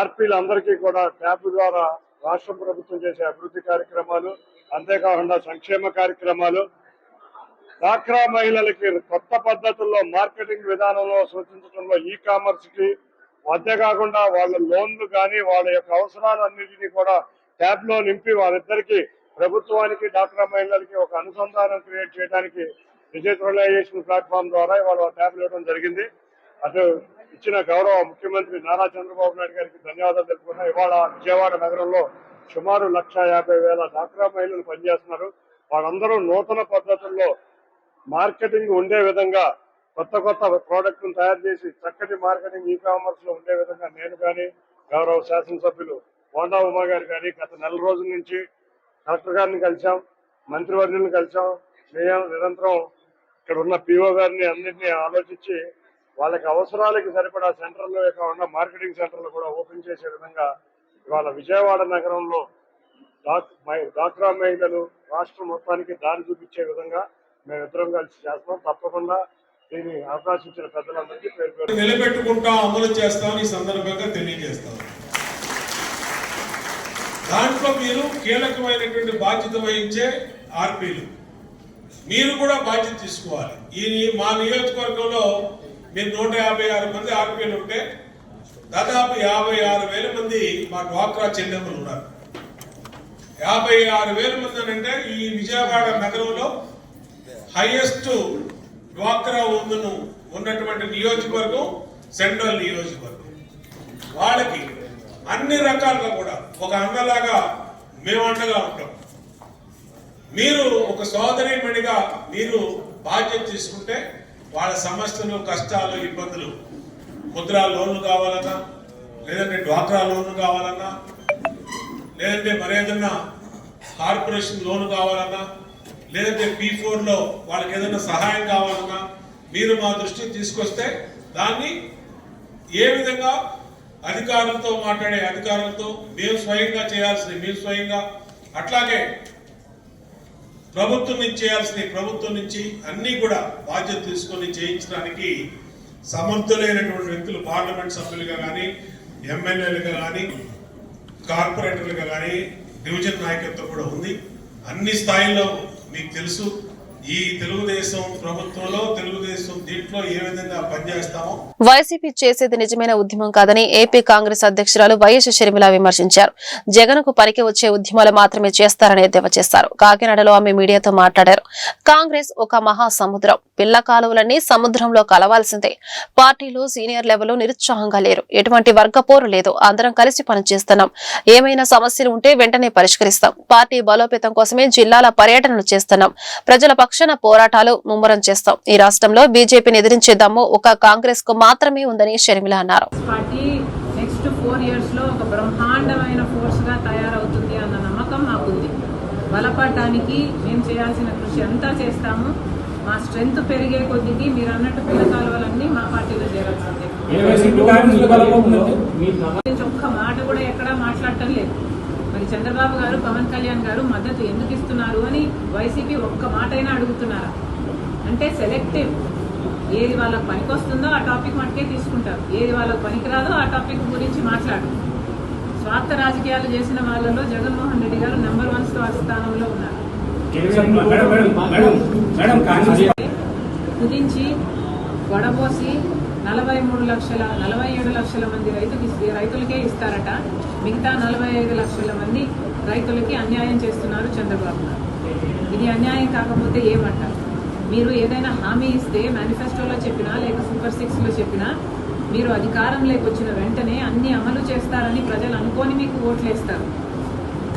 ఆర్పీలందరికీ కూడా ట్యాబ్ ద్వారా రాష్ట్ర ప్రభుత్వం చేసే అభివృద్ధి కార్యక్రమాలు, అంతేకాకుండా సంక్షేమ కార్యక్రమాలు, డ్వాక్రా మహిళలకి కొత్త పద్ధతుల్లో మార్కెటింగ్ విధానంలో సూచించడంలో, ఈ కామర్స్ కి అంతేకాకుండా వాళ్ళ లోన్లు కానీ వాళ్ళ యొక్క అవసరాలన్నింటినీ కూడా ట్యాబ్ లో నింపి వారిద్దరికి ప్రభుత్వానికి డాక్రా మహిళలకి ఒక అనుసంధానం క్రియేట్ చేయడానికి డిజిటలైజేషన్ ప్లాట్ఫామ్ ద్వారా ఇవాళ ట్యాబ్లు ఇవ్వడం జరిగింది. అటు ఇచ్చిన గౌరవ ముఖ్యమంత్రి నారా చంద్రబాబు నాయుడు గారికి ధన్యవాదాలు తెలుపుకున్నా. ఇవాళ విజయవాడ నగరంలో సుమారు 1,50,000 డాక్రా మహిళలు పనిచేస్తున్నారు. వాళ్ళందరూ నూతన పద్ధతుల్లో మార్కెటింగ్ ఉండే విధంగా కొత్త ప్రోడక్ట్ను తయారు చేసి చక్కటి మార్కెటింగ్ ఈ కామర్స్ లో ఉండే విధంగా నేను కానీ గౌరవ శాసనసభ్యులు బోండా ఉమా గారు కానీ గత నెల రోజుల నుంచి కలెక్టర్ గారిని కలిసాం, మంత్రివర్యులను కలిసాం. నిరంతరం ఇక్కడ ఉన్న పిఓ గారిని అన్నింటినీ ఆలోచించి వాళ్ళకి అవసరాలకి సరిపడా సెంటర్లు కాకుండా మార్కెటింగ్ సెంటర్లు కూడా ఓపెన్ చేసే విధంగా ఇవాళ విజయవాడ నగరంలో డాక్రా మహిళలు రాష్ట్రం మొత్తానికి దారి చూపించే విధంగా మేమిద్దరం కలిసి చేస్తాం. తప్పకుండా దీన్ని అవకాశం ఇచ్చిన పెద్దలందరికీ పేరు నిలబెట్టుకుంటాం, అమలు చేస్తామని ఈ సందర్భంగా తెలియజేస్తాం. దాంట్లో మీరు కీలకమైనటువంటి బాధ్యత వహించే ఆర్పీలు మీరు కూడా బాధ్యత తీసుకోవాలి. మా నియోజకవర్గంలో మీరు 156 మంది ఆర్పీలు ఉంటే దాదాపు 56,000 మంది మా డ్వాక్రా చెల్లెమ్మలు ఉన్నారు. 56,000 మంది అంటే ఈ విజయవాడ నగరంలో హైయెస్ట్ డ్వాక్రా ఉమెన్ ఉన్నటువంటి నియోజకవర్గం సెంట్రల్ నియోజకవర్గం. వాళ్ళకి అన్ని రకాలుగా కూడా ఒక అన్నలాగా మేము అండగా ఉంటాం. మీరు ఒక సోదరీమణిగా మీరు బాధ్యత తీసుకుంటే వాళ్ళ సమస్యలు, కష్టాలు, ఇబ్బందులు, ముద్రా లోన్లు కావాలన్నా, లేదంటే డ్వాక్రా లోన్లు కావాలన్నా, లేదంటే మరేదన్నా కార్పొరేషన్ లోన్ కావాలన్నా, లేదంటే P4లో వాళ్ళకి ఏదైనా సహాయం కావాలన్నా మీరు మా దృష్టికి తీసుకొస్తే దాన్ని ఏ విధంగా అధికారులతో మాట్లాడే అధికారులతో మేము స్వయంగా చేయాల్సింది మేము స్వయంగా, అట్లాగే ప్రభుత్వం నుంచి చేయాల్సిన ప్రభుత్వం నుంచి అన్ని కూడా బాధ్యత తీసుకొని చేయించడానికి సమర్థులైనటువంటి వ్యక్తులు పార్లమెంట్ సభ్యులుగా కానీ, ఎమ్మెల్యేలుగా కానీ, కార్పొరేటర్లుగా కానీ డివిజన్ నాయకత్వం కూడా ఉంది. అన్ని స్థాయిలో మీకు తెలుసు ఈ తెలుగుదేశం ప్రభుత్వంలో తెలుగుదేశం దీంట్లో ఏ విధంగా పనిచేస్తామో. వైసీపీ చేసేది నిజమైన ఉద్యమం కాదని ఏపీ కాంగ్రెస్ అధ్యక్షురాలు వైఎస్ షర్మిల విమర్శించారు. జగన్ కు పనికి వచ్చే ఉద్యమాలు మాత్రమే చేస్తారని ఎద్దేవా చేశారు. కాకినాడలో ఆమె మీడియాతో మాట్లాడారు. కాంగ్రెస్ ఒక మహాసముద్రం, పిల్ల కాలువలన్నీ సముద్రంలో కలవాల్సిందే. పార్టీలు సీనియర్ లెవెల్ నిరుత్సాహంగా లేరు. ఎటువంటి వర్గ పోరు లేదు. అందరం కలిసి పనిచేస్తున్నాం. ఏమైనా సమస్యలు ఉంటే వెంటనే పరిష్కరిస్తాం. పార్టీ బలోపేతం కోసమే జిల్లాల పర్యటనలు చేస్తున్నాం. ప్రజల పక్షాన పోరాటాలు ముమ్మరం చేస్తాం. ఈ రాష్ట్రంలో బీజేపీని ఎదిరించే దమ్ము ఒక కాంగ్రెస్ కు మాత్రమే ఉందని షర్మిల అన్నారు. పార్టీ నెక్స్ట్ 4 years లో ఒక బ్రహ్మాండమైన ఫోర్స్ గా తయారవుతుంది అన్న నమ్మకం మాకుంది. బలపడడానికి మేము చేయాల్సిన కృషి అంతా చేస్తాము. మా స్ట్రెంగ్త్ పెరిగే కొద్దికి మీరు అన్నట్టు పిల్ల కాలువలన్నీ మా పార్టీలో చేరాల్సిందే. ఒక్క మాట కూడా ఎక్కడా మాట్లాడటం లేదు. మరి చంద్రబాబు గారు, పవన్ కళ్యాణ్ గారు మద్దతు ఎందుకు ఇస్తున్నారు అని వైసీపీ ఒక్క మాట అయినా అడుగుతున్నారా? అంటే సెలెక్టివ్, ఏది వాళ్ళకు పనికొస్తుందో ఆ టాపిక్ మటుకే తీసుకుంటారు, ఏది వాళ్ళకు పనికిరాదో ఆ టాపిక్ గురించి మాట్లాడు. స్వార్థ రాజకీయాలు చేసిన వాళ్ళలో జగన్మోహన్ రెడ్డి గారు నెంబర్ 1 స్థానంలో ఉన్నారు. కుదించి గొడబోసి 47 లక్షల మంది రైతులకే ఇస్తారట. మిగతా 45 లక్షల మంది రైతులకి అన్యాయం చేస్తున్నారు చంద్రబాబు గారు. ఇది అన్యాయం కాకపోతే ఏమంటారు? మీరు ఏదైనా హామీ ఇస్తే మేనిఫెస్టోలో చెప్పినా లేక సూపర్ 6లో చెప్పినా మీరు అధికారంలోకి వచ్చిన వెంటనే అన్ని అమలు చేస్తారని ప్రజలు అనుకోని మీకు ఓట్లేస్తారు.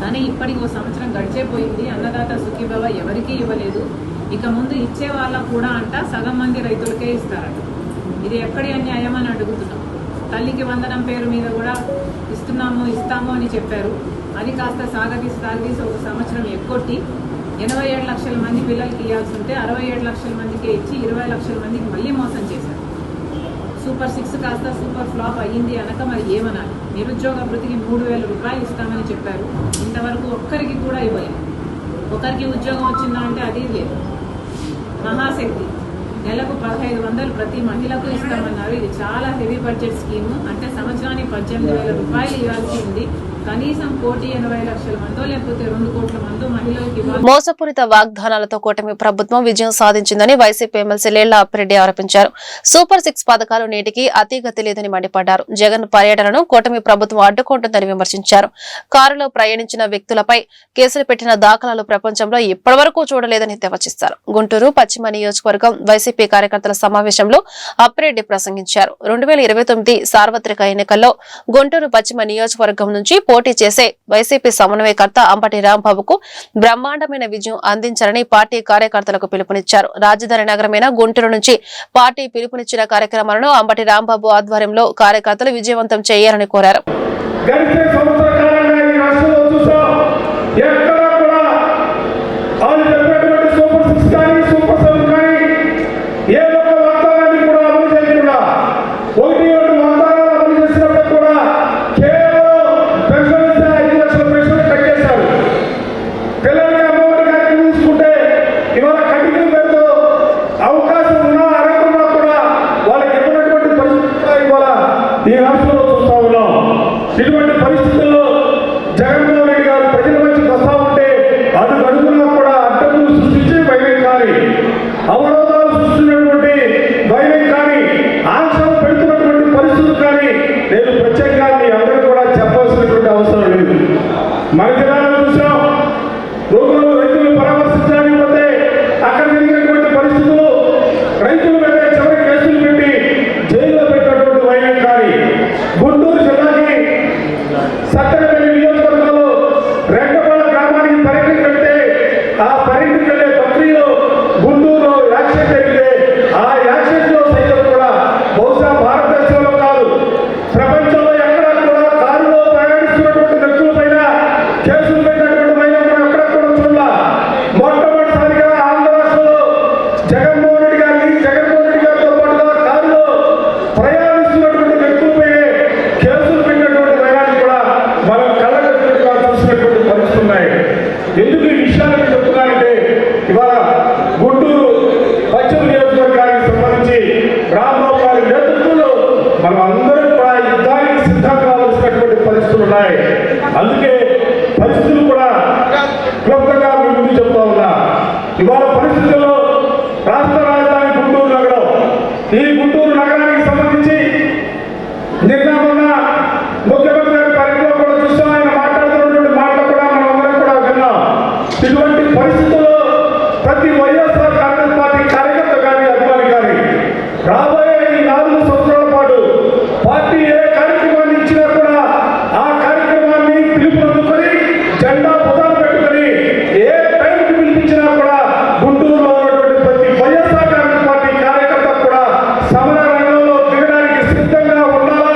కానీ ఇప్పటికి 1 సంవత్సరం గడిచేపోయింది. అన్నదాత సుఖీభవ ఎవరికీ ఇవ్వలేదు. ఇక ముందు ఇచ్చే వాళ్ళకు కూడా అంట సగం మంది రైతులకే ఇస్తారట. ఇది ఎక్కడి అన్యాయం అని అడుగుతున్నాం. తల్లికి వందనం పేరు మీద కూడా ఇస్తాము అని చెప్పారు. అది కాస్త సాగదీసి 1 సంవత్సరం ఎక్కొట్టి 87 లక్షల మంది పిల్లలకి ఇవ్వాల్సి ఉంటే 67 లక్షల మందికే ఇచ్చి 20 లక్షల మందికి మళ్ళీ మోసం చేశారు. సూపర్ 6 కాస్త సూపర్ ఫ్లాప్ అయ్యింది అనక మరి ఏమనాలి? నిరుద్యోగ భృతికి 3,000 రూపాయలు ఇస్తామని చెప్పారు. ఇంతవరకు ఒక్కరికి కూడా ఇవ్వలేదు. ఒకరికి ఉద్యోగం వచ్చిందా అంటే అది లేదు. మహాశక్తి నెలకు 1500 ప్రతి మహిళకు ఇస్తామన్నారు. ఇది చాలా హెవీ బడ్జెట్ స్కీము. అంటే సంవత్సరానికి 18,000 రూపాయలు ఇవ్వాల్సి ఉంది. కనీసం 1,80,00,000 మందో లేకపోతే 2 కోట్ల మందో మహిళలకు ఇవ్వాలి. మోసపూరిత వాగ్దానాలతో కూటమి ప్రభుత్వం విజయం సాధించిందని వైసీపీ ఎమ్మెల్సీ లేళ్ల అప్పిరెడ్డి ఆరోపించారు. సూపర్ 6 పథకాలు నేటికి అతీగతి లేదని మండిపడ్డారు. జగన్ పర్యటనను కూటమి ప్రభుత్వం అడ్డుకుంటుందని విమర్శించారు. కారులో ప్రయాణించిన వ్యక్తులపై కేసులు పెట్టిన దాఖలాలు ప్రపంచంలో ఇప్పటివరకు చూడలేదని విమర్శిస్తారు. గుంటూరు పశ్చిమ నియోజకవర్గం వైసీపీ కార్యకర్తల సమావేశంలో అప్పిరెడ్డి ప్రసంగించారు. 2029 సార్వత్రిక ఎన్నికల్లో గుంటూరు పశ్చిమ నియోజకవర్గం నుంచి పోటీ చేసే వైసీపీ సమన్వయకర్త అంబటి రాంబాబుకు బ్రహ్మాండమైన విజయం అందించాలని పార్టీ కార్యకర్తలకు పిలుపునిచ్చారు. రాజధాని నగరమైన గుంటూరు నుంచి పార్టీ పిలుపునిచ్చిన కార్యక్రమాలను అంబటి రాంబాబు ఆధ్వర్యంలో కార్యకర్తలు విజయవంతం చేయాలని కోరారు. ఇటువంటి పరిస్థితుల్లో జగన్మోహన్ రెడ్డి గారు ప్రజల మధ్యకి వస్తా ఉంటే అడుగడుగునా కూడా అడ్డంకులు సృష్టించి భయం కానీ అవరోధాలు సృష్టించినటువంటి భయం కానీ ఆంక్షలు పెడుతున్నటువంటి పరిస్థితులు కానీ నేను ప్రత్యేకంగా మీ అందరూ కూడా చెప్పాల్సినటువంటి అవసరం లేదు. మన జిల్లాలో చూసాం, రోగులు రైతులు పరామర్శించడానికి పోతే అక్కడ జరిగినటువంటి పరిస్థితులు రైతుల మీద చివరి కేసులు పెట్టి జైల్లో పెట్టినటువంటి భయం కానీ గుంటూరు జిల్లాకి సత్తెనపల్లి నియోజకవర్గంలో రెండపల్లి గ్రామానికి పర్యటన వెళ్తే ఆ పర్యటన వెళ్లే ప్రక్రియలో గుంటూరులో యాక్సిడెంట్ జరిగితే ఆ యాక్సిడెంట్ లో సైతం కూడా బహుశా భారతదేశంలో కాదు ప్రపంచంలో ఎక్కడా కూడా కారులో ప్రయాణిస్తున్నటువంటి వ్యక్తుల పైన కేసులు పెట్టినటువంటి పైన మనం ఎక్కడ కూడా చూడాల. మొట్టమొదటిసారిగా ఆంధ్ర రాష్ట్రంలో జగన్మోహన్ రెడ్డి గారితో పాటుగా కారులో ప్రయాణిస్తున్నటువంటి వ్యక్తులపై కేసులు పెట్టినటువంటి వైరాన్ని కూడా మనం కళ్ళగట్టుగా చూసినటువంటి పరిస్థితులు ఉన్నాయి. ఎందుకు ఈ విషయాన్ని చెప్తున్నానంటే ఇవాళ గుంటూరు పశ్చిమ నియోజకవర్గానికి సంబంధించి రాంబాబు గారి నేతృత్వంలో మనం అందరం కూడా యుద్ధానికి సిద్ధం కావాల్సినటువంటి పరిస్థితులు ఉన్నాయి. అందుకే పరిస్థితులు కూడా క్లుప్తంగా మీ ముందు చెప్తా ఉన్నా. ఇవాళ పరిస్థితుల్లో రాష్ట్ర రాజధాని గుంటూరు నగరం, ఈ గుంటూరు నగరానికి సంబంధించి నిన్న మొన్న ముఖ్యమంత్రి గారి పర్యటనలో కూడా చూస్తాం. ఆయన మాట్లాడుతున్నటువంటి మాటలు కూడా మనం అందరం కూడా విన్నాం. ఇటువంటి పరిస్థితుల్లో ప్రతి వైఎస్ఆర్ కాంగ్రెస్ పార్టీ కార్యకర్త కానీ అభిమాని కానీ రాబోయే ఈ 4 సంవత్సరాల పాటు పార్టీ ఏ కార్యక్రమాన్ని ఇచ్చినా కూడా ఆ కార్యక్రమాన్ని పిలుపునందుకొని జెండా పదాలు పెట్టుకొని ఏ టైంకి పిలిపించినా కూడా గుంటూరులో ఉన్నటువంటి ప్రతి వైఎస్ఆర్ కాంగ్రెస్ పార్టీ కార్యకర్త కూడా సమర రంగంలో దిగడానికి సిద్ధంగా ఉండాలా.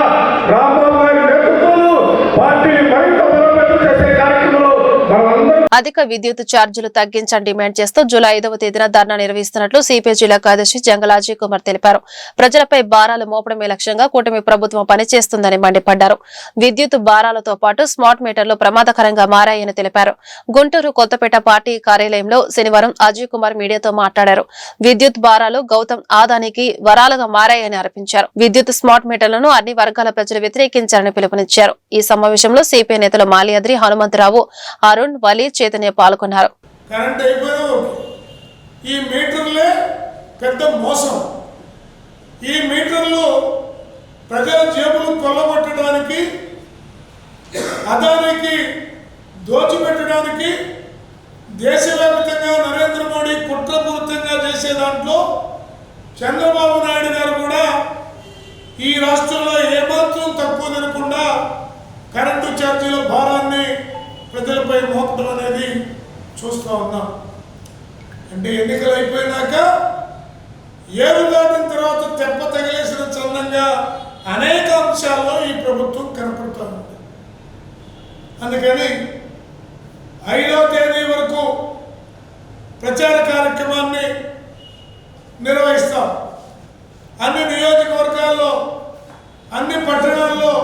రాంబాబు గారి నేతృత్వంలో పార్టీని మరింత బలోపేతం చేసే కార్యక్రమంలో మనమందరం అధిక విద్యుత్ ఛార్జీలు తగ్గించని డిమాండ్ చేస్తూ జూలై 5వ తేదీన ధర్నా నిర్వహిస్తున్నట్లు సిపిఐ జిల్లా కార్యదర్శి జంగల అజయ్ కుమార్ తెలిపారు. ప్రజలపై భారాలు మోపడమే లక్ష్యంగా కూటమి ప్రభుత్వం పనిచేస్తుందని మండిపడ్డారు. విద్యుత్ భారాలతో పాటు స్మార్ట్ మీటర్లు ప్రమాదకరంగా మారాయని తెలిపారు. గుంటూరు కొత్తపేట పార్టీ కార్యాలయంలో శనివారం అజయ్ కుమార్ మీడియాతో మాట్లాడారు. విద్యుత్ భారాలు గౌతమ్ ఆదానికి వరాలుగా మారాయని ఆరోపించారు. విద్యుత్ స్మార్ట్ మీటర్లను అన్ని వర్గాల ప్రజలు వ్యతిరేకించారని పిలుపునిచ్చారు. ఈ సమావేశంలో సిపిఐ నేతలు మాలియాద్రి, హనుమంతరావు, అరుణ్, వలి, చైతన్య పాల్గొన్నారు. కరెంట్ అయిపోయినా ఈ మీటర్లే పెద్ద మోసం. ఈ మీటర్లు ప్రజల జేబులు కొల్లగొట్టడానికి, అదానికి దోచిపెట్టడానికి దేశవ్యాప్తంగా నరేంద్ర మోడీ కుట్రపూరితంగా చేసే దాంట్లో చంద్రబాబు నాయుడు గారు కూడా ఈ రాష్ట్రంలో ఏమాత్రం తక్కువ తినకుండా కరెంటు ఛార్జీల భారాన్ని ప్రజలపై మోపడం అనేది చూస్తూ ఉన్నాం. అంటే ఎన్నికలు అయిపోయినాక ఏరు దాటిన తర్వాత తెప్ప తగిలేసిన చందంగా అనేక అంశాల్లో ఈ ప్రభుత్వం కనపడుతూ ఉంది. అందుకని 5వ తేదీ వరకు ప్రచార కార్యక్రమాన్ని నిర్వహిస్తాం. అన్ని నియోజకవర్గాల్లో, అన్ని పట్టణాల్లో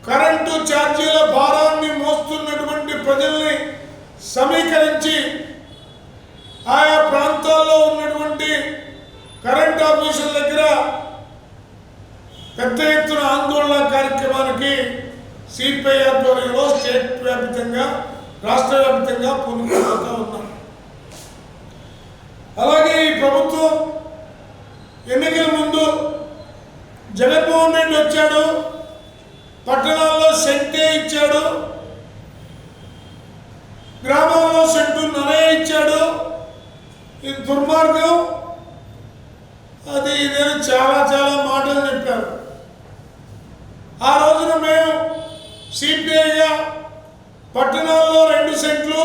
కరెంటు ఛార్జీల భారాన్ని మోస్తున్నటువంటి ప్రజల్ని సమీకరించి ఆయా ప్రాంతాల్లో ఉన్నటువంటి పెద్ద ఎత్తున ఆందోళన కార్యక్రమానికి సిపిఐ ఆధ్వర్యంలో స్టేట్ వ్యాప్తంగా రాష్ట్ర వ్యాప్తంగా పూనుకుపోతూ ఉన్నాం. అలాగే ఈ ప్రభుత్వం ఎన్నికల ముందు జగన్మోహన్ రెడ్డి వచ్చాడు, పట్టణాల్లో సెంటే ఇచ్చాడు, గ్రామాల్లో సెంటు నరే ఇచ్చాడు. ఇది దుర్మార్గం, అది ఇదేదో చాలా చాలా మాటలు చెప్పారు. ఆ రోజున మేము సిపిఐగా పట్టణాల్లో 2 సెంట్లు,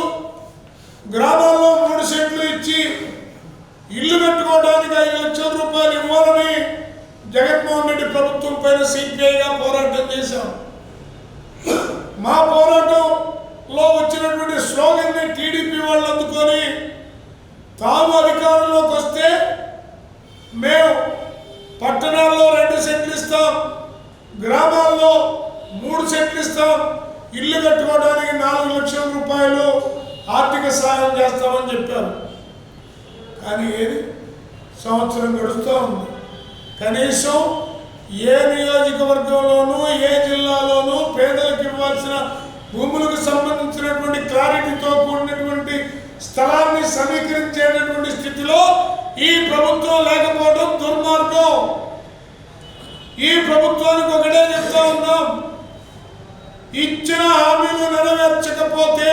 గ్రామాల్లో 3 సెంట్లు ఇచ్చి ఇల్లు కట్టుకోవడానికి 5 లక్షల రూపాయలు ఇవ్వాలని జగన్మోహన్ రెడ్డి ప్రభుత్వం పైన సిపిఐగా పోరాటం చేశాం. మా పోరాటంలో వచ్చినటువంటి స్లోగన్ని టీడీపీ వాళ్ళు అందుకొని తాము అధికారంలోకి వస్తే మేము పట్టణాల్లో 2 సెంట్లు ఇస్తాం, గ్రామాల్లో 3 సెంట్లు ఇస్తాం, ఇల్లు కట్టుకోవడానికి 4 లక్షల రూపాయలు ఆర్థిక సహాయం చేస్తామని చెప్పారు. కానీ ఏది సంవత్సరం గడుస్తూ ఉంది. కనీసం ఏ నియోజకవర్గంలోనూ ఏ జిల్లాలోనూ పేదలకు ఇవ్వాల్సిన భూములకు సంబంధించినటువంటి క్లారిటీతో కూడినటువంటి స్థలాన్ని సమీకరించేటటువంటి స్థితిలో ఈ ప్రభుత్వం లేకపోవడం దుర్మార్గం. ఈ ప్రభుత్వానికి ఒకటే చెప్తా ఉన్నాం, ఇచ్చిన హామీలు నెరవేర్చకపోతే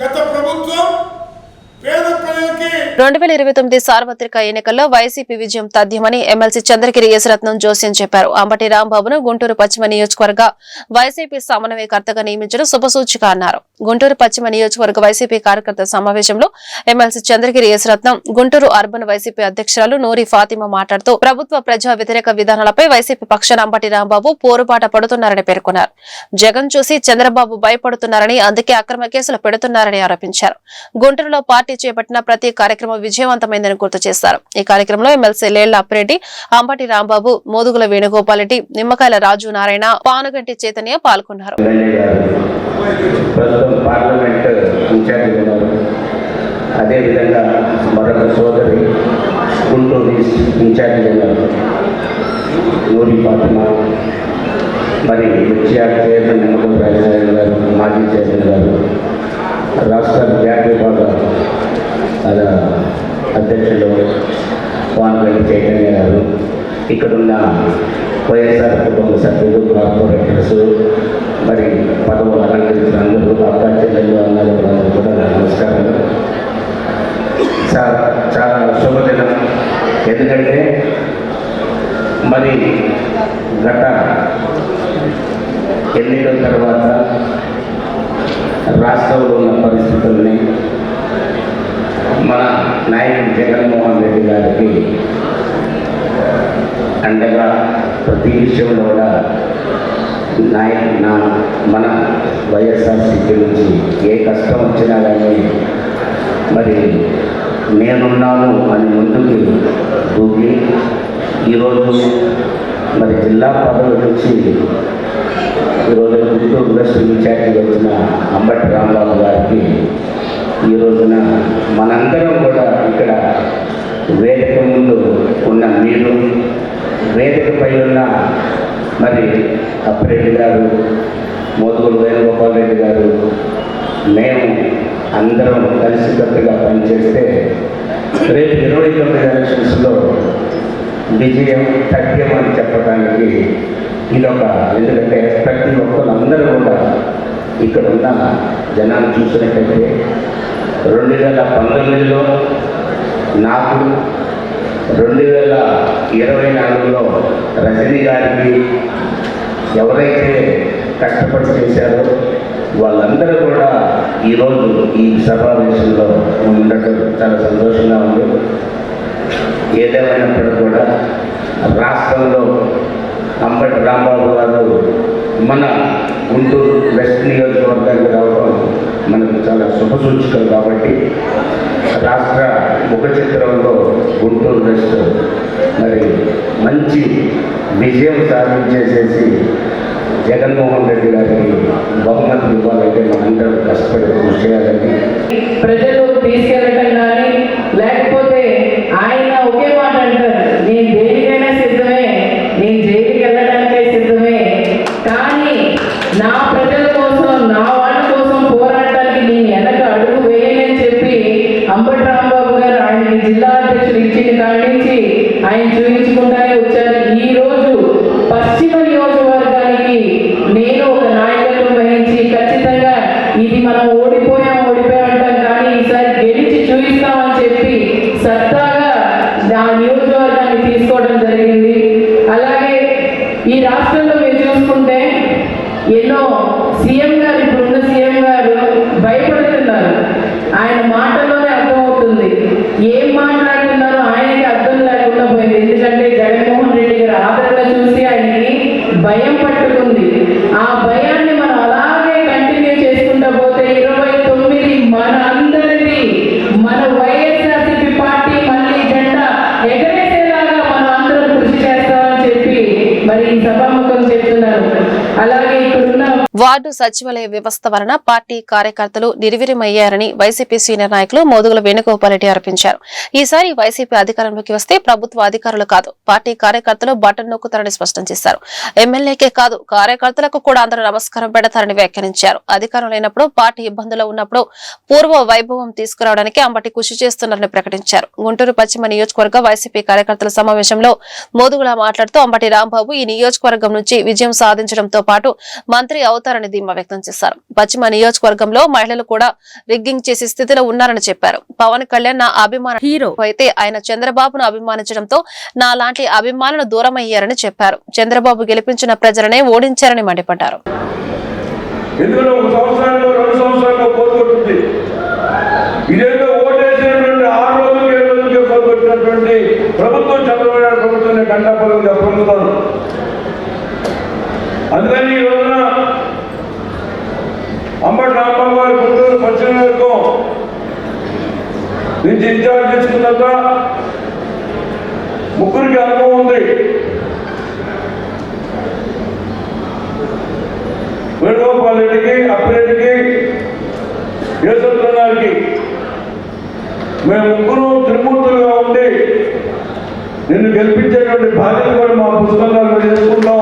గత ప్రభుత్వం పేద ప్రజలకి 2029 సార్వత్రిక ఎన్నికల్లో వైసీపీ విజయం తథ్యమని ఎమ్మెల్సీ చంద్రగిరి యేసరత్నం జోస్యం చెప్పారు. అంబటి రాంబాబును గుంటూరు పశ్చిమ నియోజకవర్గ వైసీపీ సమన్వయకర్తగా నియమించడం శుభసూచిక అన్నారు. గుంటూరు పశ్చిమ నియోజకవర్గ వైసీపీ కార్యకర్త సమావేశంలో MLC Chandragiri Yesaratnam, Guntur urban YCP అధ్యక్షురాలు నూరి ఫాతిమా మాట్లాడుతూ ప్రభుత్వ ప్రజా వ్యతిరేక విధానాలపై వైసీపీ పక్షాన అంబటి రాంబాబు పోరుబాట పడుతున్నారని పేర్కొన్నారు. జగన్ చూసి చంద్రబాబు భయపడుతున్నారని, అందుకే అక్రమ కేసులు పెడుతున్నారని ఆరోపించారు. గుంటూరులో పార్టీ చేపట్టిన ప్రతి కార్యక్రమం విజయవంతమైందని గుర్తు చేశారు. ఈ కార్యక్రమంలో ఎమ్మెల్సీ లేళ్ల అప్పిరెడ్డి, అంబటి రాంబాబు, మోదుగుల వేణుగోపాల్ రెడ్డి, నిమ్మకాయల రాజు నారాయణ, పానుగంటి చైతన్య పాల్గొన్నారు. అదేవిధంగా మరొక సోదరి గుంటూరు ఇన్ఛార్జ్ జనరల్ నూరి ఫాతిమా, మరి చైర్మన్ నిమ్మకం రాజనారాయణ గారు, మాజీ చైర్మన్ గారు, రాష్ట్ర బ్యాంక్ విభాగ అధ్యక్షులు పానుగంటి చైతన్య గారు, ఇక్కడున్న వైఎస్ఆర్ కుటుంబ సభ్యులు, కార్పొరేటర్స్, మరి పదవులు అలంకరించిన అందరూ, అక్క చెల్లెలు అన్నారు కూడా నమస్కారాలు. చాలా శుభదినం. ఎందుకంటే మరి గత ఎన్నికల తర్వాత రాష్ట్రంలో ఉన్న పరిస్థితుల్ని మన నాయకుడు జగన్మోహన్ రెడ్డి గారికి అండగా ప్రతి విషయంలో కూడా మన వైఎస్ఆర్సీపీ నుంచి ఏ కష్టం వచ్చినా కానీ మరి నేనున్నాను అని ముందుకు దూకి ఈరోజు మరి జిల్లా పదవి నుంచి ఈరోజు గుంటూరు వెస్ట్ ఇన్ఛార్జి వచ్చిన అంబటి రాంబాబు గారికి ఈ రోజున మనందరం కూడా ఇక్కడ వేదిక ముందు ఉన్న మీరు, వేదికపై ఉన్న మరి అప్పిరెడ్డి గారు, మోదుగుల వేణుగోపాల్ రెడ్డి గారు, మేము అందరం కలిసికట్టుగా పనిచేస్తే రేపు 29 ఎలక్షన్స్లో విజయం తథ్యం అని చెప్పడానికి ఇదొక, ఎందుకంటే ప్రతి ఒక్కరందరూ కూడా ఇక్కడ ఉన్న జనాలు చూసినట్టయితే 2019లో నాకు, 2024లో రజనీ గారికి ఎవరైతే కష్టపడి చేశారో వాళ్ళందరూ కూడా ఈరోజు ఈ సమావేశంలో ఉండటం చాలా సంతోషంగా ఉంది. ఏదేమైనప్పటికీ కూడా రాష్ట్రంలో అంబటి రాంబాబు గారు మన గుంటూరు వెస్ట్ నియోజకవర్గానికి రావడం మనకు చాలా శుభసూచికం. కాబట్టి రాష్ట్ర ముఖ చిత్రంలో గుంటూరు వెస్ట్ మరి మంచి విజయం సాధించేసేసి జగన్మోహన్ రెడ్డి గారికి బహుమతి ఇవ్వాలంటే మనందరం కష్టపడి కృషి చేయాలని ప్రజలు తీసుకెళ్ళటం కానీ, లేకపోతే ఆయన ఒకే మాట అంటారు, నేను దేనికైనా సిద్ధమే, నేను ఈ రాష్ట్రంలో మీరు చూసుకుంటే ఎన్నో సీఎం గారు, ఇప్పుడున్న సీఎం గారు భయపడుతున్నారు. ఆయన మాటల్లోనే అర్థమవుతుంది ఏం మాట్లాడుతున్నారో ఆయనకి అర్థం లేకుండా పోయింది. ఎందుకంటే జగన్మోహన్ రెడ్డి గారి ఆదరణ చూసి ఆయనకి భయం పట్టుకుంది. ఆ భయాన్ని మనం అలాగే కంటిన్యూ చేసుకుంటూ పోతే 29 మన అందరిది, మన వైఎస్ఆర్సీపీ పార్టీ మళ్ళీ జెండా ఎగరేసేలాగా మనం అందరం కృషి చేస్తామని చెప్పి మరి ఈ సభాముఖం చెప్తున్నారు. అలాగే ఇక్కడున్న వార్డు సచివాలయ వ్యవస్థ వలన పార్టీ కార్యకర్తలు నిర్వీర్యమయ్యారని వైసీపీ సీనియర్ నాయకులు మోదుగుల వేణుగోపాల్ రెడ్డి ఆరోపించారు. ఈసారి వైసీపీ అధికారంలోకి వస్తే ప్రభుత్వ అధికారులు కాదు, పార్టీ కార్యకర్తలు బటన్ నొక్కుతారని స్పష్టం చేశారు. ఎమ్మెల్యేకే కాదు, కార్యకర్తలకు కూడా అందరూ నమస్కారం పెడతారని వ్యాఖ్యానించారు. అధికారం లేనప్పుడు, పార్టీ ఇబ్బందులు ఉన్నప్పుడు పూర్వ వైభవం తీసుకురావడానికి అంబటి కృషి చేస్తున్నారని ప్రకటించారు. గుంటూరు పశ్చిమ నియోజకవర్గ వైసీపీ కార్యకర్తల సమావేశంలో మోదుగుల మాట్లాడుతూ అంబటి రాంబాబు ఈ నియోజకవర్గం నుంచి విజయం సాధించడంతో పాటు మంత్రి అవుతారని ధీమా వ్యక్తం చేశారు. పశ్చిమ నియోజకవర్గంలో మహిళలు కూడా రిగ్గింగ్ చేసే స్థితిలో ఉన్నారని చెప్పారు. పవన్ కళ్యాణ్ నా అభిమాన హీరో అయితే ఆయన చంద్రబాబును అభిమానించడంతో నా లాంటి అభిమానులు దూరమయ్యారని చెప్పారు. చంద్రబాబు గెలిపించిన ప్రజలనే ఓడించారని మండిపడ్డారు. ప్రభుత్వం చంద్రబాబు నాయుడు ప్రభుత్వాన్ని కండపలు పొందుతారు. అందుకని ఈ రోజున అంబటి రాంబాబు గారు గుంటూరు పశ్చిమ నియోజకవర్గం నుంచి ఇన్ఛార్జ్ తీసుకున్నాక ముగ్గురికి అనుభవం ఉంది. వేణుగోపాల్ రెడ్డికి, అప్పిరెడ్డికి, యేసత్రనాథ్కి మేము ముగ్గురు త్రిమూర్తులుగా ఉండి నిన్ను గెలిపించేటువంటి బాధ్యత కూడా మా పుస్తకాలు చేసుకుంటాం.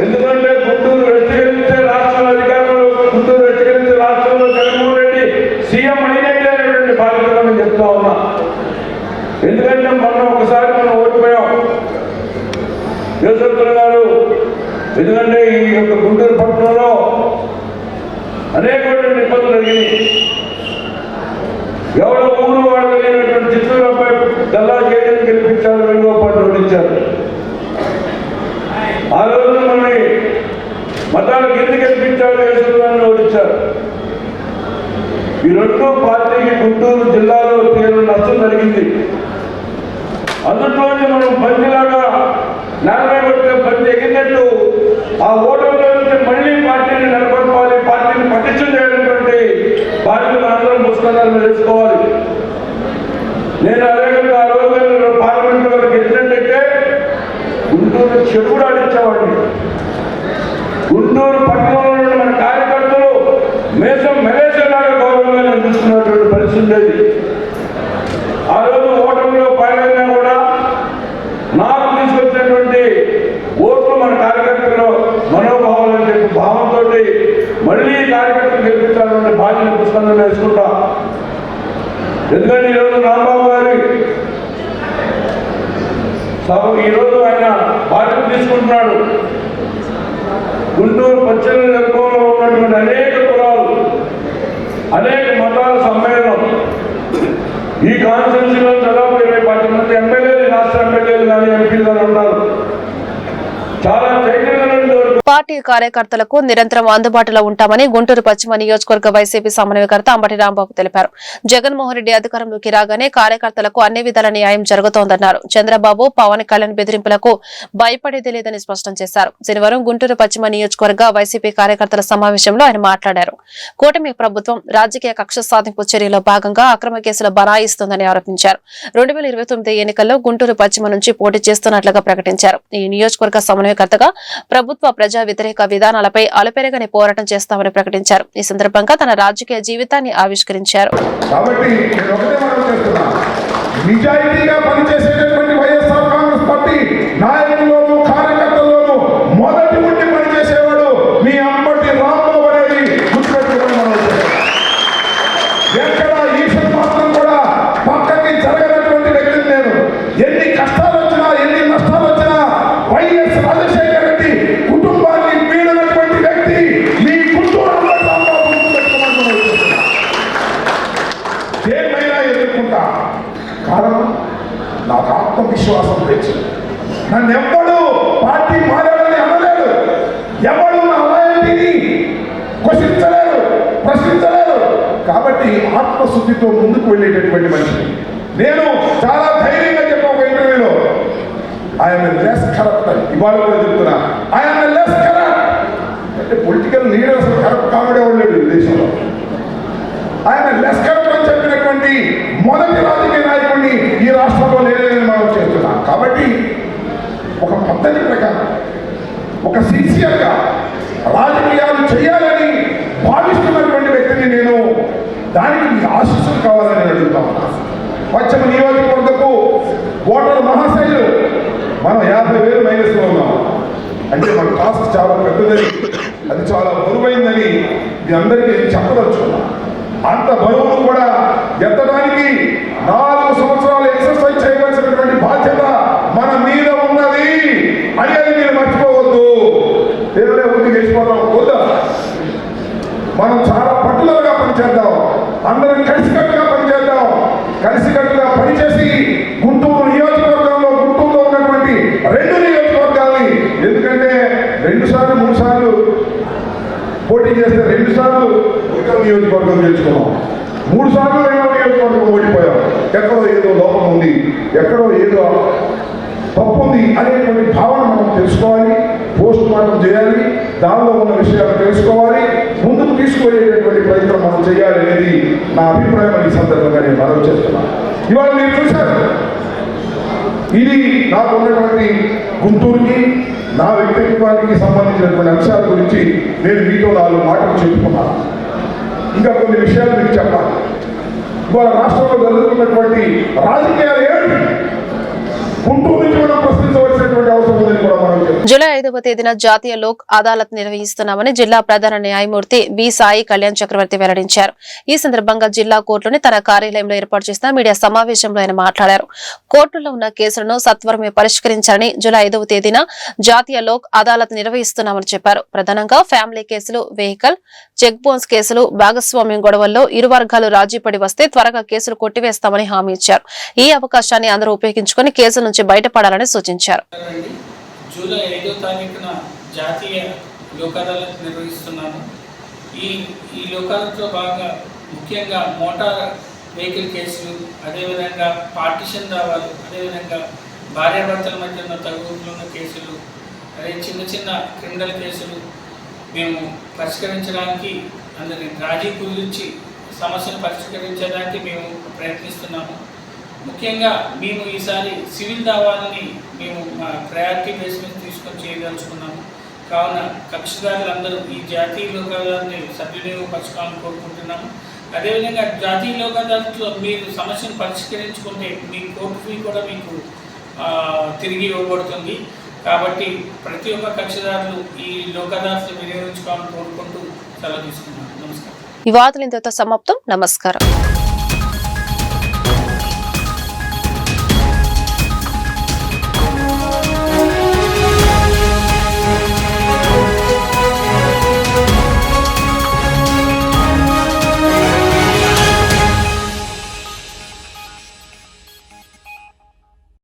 ఎందుకంటే గుంటూరు వ్యక్తిగత రాష్ట్రంలో అధికారులు, గుంటూరు వ్యక్తిగత రాష్ట్రంలో జగన్మోహన్ రెడ్డి సీఎం అయినట్టే అనేటువంటి బాధ్యత నేను చెప్తా ఉన్నా. ఎందుకంటే ఒకసారి మనం ఓడిపోయాం యేసత్ర గారు. ఎందుకంటే ఈ యొక్క గుంటూరు పట్టణంలో అనేకటువంటి ఇబ్బందులు జరిగినాయి. ఎవరో ఊరు వాడు కలిగినటువంటి చిత్తూరుపై దల్లా చేయడం గెలిపించారు, వేణుగోపాల్ ఓడించారు. ఆ రోజు మనని మతాలకు ఎందుకు గెలిపించారు, యేసత్రాన్ని ఓడించారు. ఈ రెండు పార్టీకి గుంటూరు జిల్లాలో తీవ్ర నష్టం జరిగింది. అందులోనే మనం బంతిలాగా నేలపై కొట్టే బంతి ఎగిరినట్టు ఆ ఓటమిలో నుంచి మళ్ళీ పార్టీని నిలబడుకోవాలి, పార్టీని పటిష్టం చేయడానికి బాధ్యత అందరం పుస్తకాలను తెలుసుకోవాలి. నేను అదేవిధంగా ఆ రోజు పార్లమెంట్ వరకు గెలిచినట్టయితే గుంటూరు చెడు కూడా ఆడించేవాడిని. గుంటూరు పట్టణంలో మన కార్యకర్తలు మేసం మెలేసేలాగా గౌరవంగా నిర్మిస్తున్నటువంటి పరిస్థితి ఉండేది. ఆ రోజు ఓటమిలో పైన కూడా నాకు తీసుకొచ్చినటువంటి ఓట్లు మన కార్యకర్తలు మనోభావాలని చెప్పి భావంతో మళ్ళీ కార్యకర్తలు గెలిపించాలనే బాధ్యత పుస్తకంలో వేసుకుంటా. ఎందుకంటే ఈరోజు రాంబాబు గారి ఈరోజు ఆయన బాధ్యత తీసుకుంటున్నాడు. గుంటూరు పశ్చిమ నియోజకవర్గంలో ఉన్నటువంటి అనేక కులాలు, అనేక మతాల సమ్మేళనం. ఈ కాన్స్టిట్యూన్సీలో దాదాపు 20 మంది ఎమ్మెల్యేలు, రాష్ట్ర ఎమ్మెల్యేలు కానీ ఎంపీలు కానీ ఉన్నారు. చాలా చైతన్యమైన పార్టీ కార్యకర్తలకు నిరంతరం అందుబాటులో ఉంటామని గుంటూరు పశ్చిమ నియోజకవర్గ వైసీపీ సమన్వయకర్త అంబటి రాంబాబు తెలిపారు. జగన్మోహన్ రెడ్డి అధికారంలోకి రాగానే కార్యకర్తలకు అన్ని విధాల న్యాయం జరుగుతోందన్నారు. చంద్రబాబు, పవన్ కళ్యాణ్ బెదిరింపులకు భయపడేది లేదని స్పష్టం చేశారు. శనివారం గుంటూరు పశ్చిమ నియోజకవర్గ వైసీపీ కార్యకర్తల సమావేశంలో ఆయన మాట్లాడారు. కూటమి ప్రభుత్వం రాజకీయ కక్ష సాధింపు చర్యలో భాగంగా అక్రమ కేసులు బనాయిస్తోందని ఆరోపించారు. 2029 ఎన్నికల్లో గుంటూరు పశ్చిమ నుంచి పోటీ చేస్తున్నట్లుగా ప్రకటించారు. ఈ నియోజకవర్గ సమన్వయకర్తగా ప్రభుత్వ ప్రజా వ్యతిరేక విధానాలపై అలుపెరగని పోరాటం చేస్తామని ప్రకటించారు. ఈ సందర్భంగా తన రాజకీయ జీవితాన్ని ఆవిష్కరించారు. నిజాయితీగా పనిచేసేటటువంటి వైఎస్ఆర్ కాంగ్రెస్ పార్టీ నాయకుల్లోనూ కార్యకర్తల్లోనూ మొదటి ఉండి పనిచేసేవాడు మీ అంబటి రాంబాబు అనేది గుర్తుపెట్టుకోవడం. ఎక్కడ ఈశ్వర్ మాత్రం కూడా పక్కకి జరగనటువంటి వ్యక్తి నేను. ఎన్ని కష్టాలు వచ్చినా, ఎన్ని నష్టాలు వచ్చినా వైఎస్ రాజశేఖర రెడ్డి కుటుంబాన్ని వీడనటువంటి వ్యక్తి మీ గుంటూరు అంబటి రాంబాబు గుర్తుపెట్టుకోవడం. దేన్నైనా ఎదుర్కొంటా. కారణం నాకు ఆత్మవిశ్వాసం పెంచింది. నన్ను ఎవ్వడు పార్టీ మారాలని అనలేడు, ఎవడు నా లాయల్టీని క్వశ్చించలేరు, ప్రశ్నించలేరు. కాబట్టి ఆత్మశుద్ధితో ముందుకు వెళ్ళేటటువంటి మనిషిని నేను. చాలా ధైర్యంగా చెప్పాను ఒక ఇంటర్వ్యూలో, ఆయన లెస్ కరప్ట్ అని. ఇవాళ కూడా చెప్తున్నా, ఆయన లెస్ కరప్ట్ అంటే పొలిటికల్ లీడర్స్ కరప్ట్ కావడే ఉండేది దేశంలో. ఆయన లెస్ కరప్ట్ అని చెప్పినటువంటి మొదటి రాజకీయ నాయకుడిని ఈ రాష్ట్రంలో లేదని మనం చేస్తున్నాం. కాబట్టి ఒక పద్ధతి ప్రకారం, ఒక సిన్సియర్గా రాజకీయాలు చేయాలని భావిస్తున్నటువంటి వ్యక్తిని నేను. దానికి మీ ఆశీస్సులు కావాలని అడుగుతా ఉన్నా. పశ్చిమ నియోజకవర్గపు ఓటర్ మహాశైలు మనం 50,000 మైనస్లో ఉన్నాం. అంటే మన కాస్ట్ చాలా పెద్దదని, అది చాలా బరువైందని మీ అందరికీ చెప్పదలుచుకున్నా. అంత బరువును కూడా ఎత్తడానికి 4 సంవత్సరాలు ఎక్సర్సైజ్ చేయవలసినటువంటి బాధ్యత మన మీద ఉన్నది అనేది మీరు మర్చిపోవద్దు. ఏదైనా ముందుకు వేసిపోతాం వద్దా, మనం చాలా పట్టుదలగా పనిచేద్దాం, అందరం కలిసికట్టుగా పనిచేద్దాం. కలిసికట్టుగా పనిచేసి గుంటూరు నియోజకవర్గంలో, గుంటూరులో ఉన్నటువంటి 2 నియోజకవర్గాల్ని, ఎందుకంటే 2 సార్లు 3 సార్లు పోటీ చేస్తే 2 సార్లు ఒక నియోజకవర్గం గెలుచుకున్నాం, 3 సార్లు 2వ నియోజకవర్గం ఓడిపోయాం. ఎక్కడో ఏదో లోపం ఉంది, ఎక్కడో ఏదో తప్పు ఉంది అనేటువంటి భావన మనం తెలుసుకోవాలి, పోస్ట్ మార్టం చేయాలి, దానిలో ఉన్న విషయాలు తెలుసుకోవాలి, ముందుకు తీసుకువెళ్ళేటటువంటి ప్రయత్నం మనం చేయాలి అనేది నా అభిప్రాయం. ఈ సందర్భంగా నేను మనవి చేస్తున్నాను. ఇవాళ మీరు చూశారు, ఇది నాకు ఉన్నటువంటి గుంటూరుకి, నా వ్యక్తిత్వానికి సంబంధించినటువంటి అంశాల గురించి నేను మీతో 4 మాటలు చెప్పుకున్నాను. ఇంకా కొన్ని విషయాలు మీకు చెప్పాలి. ఇవాళ రాష్ట్రంలో జరుగుతున్నటువంటి రాజకీయాలు ఏమిటి, గుంటూరు నుంచి మనం ప్రశ్నించవలసినటువంటి అవసరం ఉందని కూడా మనం చెప్తాం. జూలై 5వ తేదీన జాతీయ లోక్ అదాలత్ నిర్వహిస్తున్నామని జిల్లా ప్రధాన న్యాయమూర్తి బి సాయి కళ్యాణ్ చక్రవర్తి వెల్లడించారు. ఈ సందర్భంగా జిల్లా కోర్టులోని తన కార్యాలయంలో ఏర్పాటు చేసిన మీడియా సమావేశంలో ఆయన మాట్లాడారు. కోర్టులో ఉన్న కేసులను సత్వరమే పరిష్కరించాలని జూలై 5వ తేదీన జాతీయ లోక్ అదాలత్ నిర్వహిస్తున్నామని చెప్పారు. ప్రధానంగా ఫ్యామిలీ కేసులు, వెహికల్ చెక్ బౌన్స్ కేసులు, భాగస్వామ్యం గొడవల్లో ఇరు వర్గాలు రాజీపడి వస్తే త్వరగా కేసులు కొట్టివేస్తామని హామీ ఇచ్చారు. ఈ అవకాశాన్ని అందరూ ఉపయోగించుకుని కేసుల నుంచి బయటపడాలని సూచించారు. జూలై 5వ తారీఖున జాతీయ లోక్ అదాలత్ నిర్వహిస్తున్నాము. ఈ లోక్ అదాలత్లో భాగంగా ముఖ్యంగా మోటార్ వెహికల్ కేసులు, అదేవిధంగా పార్టిషన్ దావాలు, అదేవిధంగా భార్యాభర్తల మధ్య ఉన్న తగువులు ఉన్న కేసులు, అదే చిన్న చిన్న క్రిమినల్ కేసులు మేము పరిష్కరించడానికి, అందరినీ రాజీ కుదిర్చి సమస్యను పరిష్కరించడానికి మేము ప్రయత్నిస్తున్నాము. ముఖ్యంగా మేము ఈసారి సివిల్ దావాలని మేము మా ప్రయారిటీ బేస్ మీద తీసుకొని చేయదలుచుకున్నాము. కావున కక్షిదారులందరూ ఈ జాతీయ లోక్ అదాలత్ని సద్వినియోగపరచుకోవాలని కోరుకుంటున్నాము. అదేవిధంగా జాతీయ లోక్ అదాలత్లో మీరు సమస్యను పరిష్కరించుకుంటే మీ కోర్టు ఫీ కూడా మీకు తిరిగి ఇవ్వబడుతుంది. కాబట్టి ప్రతి ఒక్క కక్షిదారులు ఈ లోక్ అదాలత్ని వినియోగించుకోవాలని కోరుకుంటూ సెలవు తీసుకున్నాను. నమస్కారం. ఈ వార్తలు ఇంతతో సమాప్తం. నమస్కారం.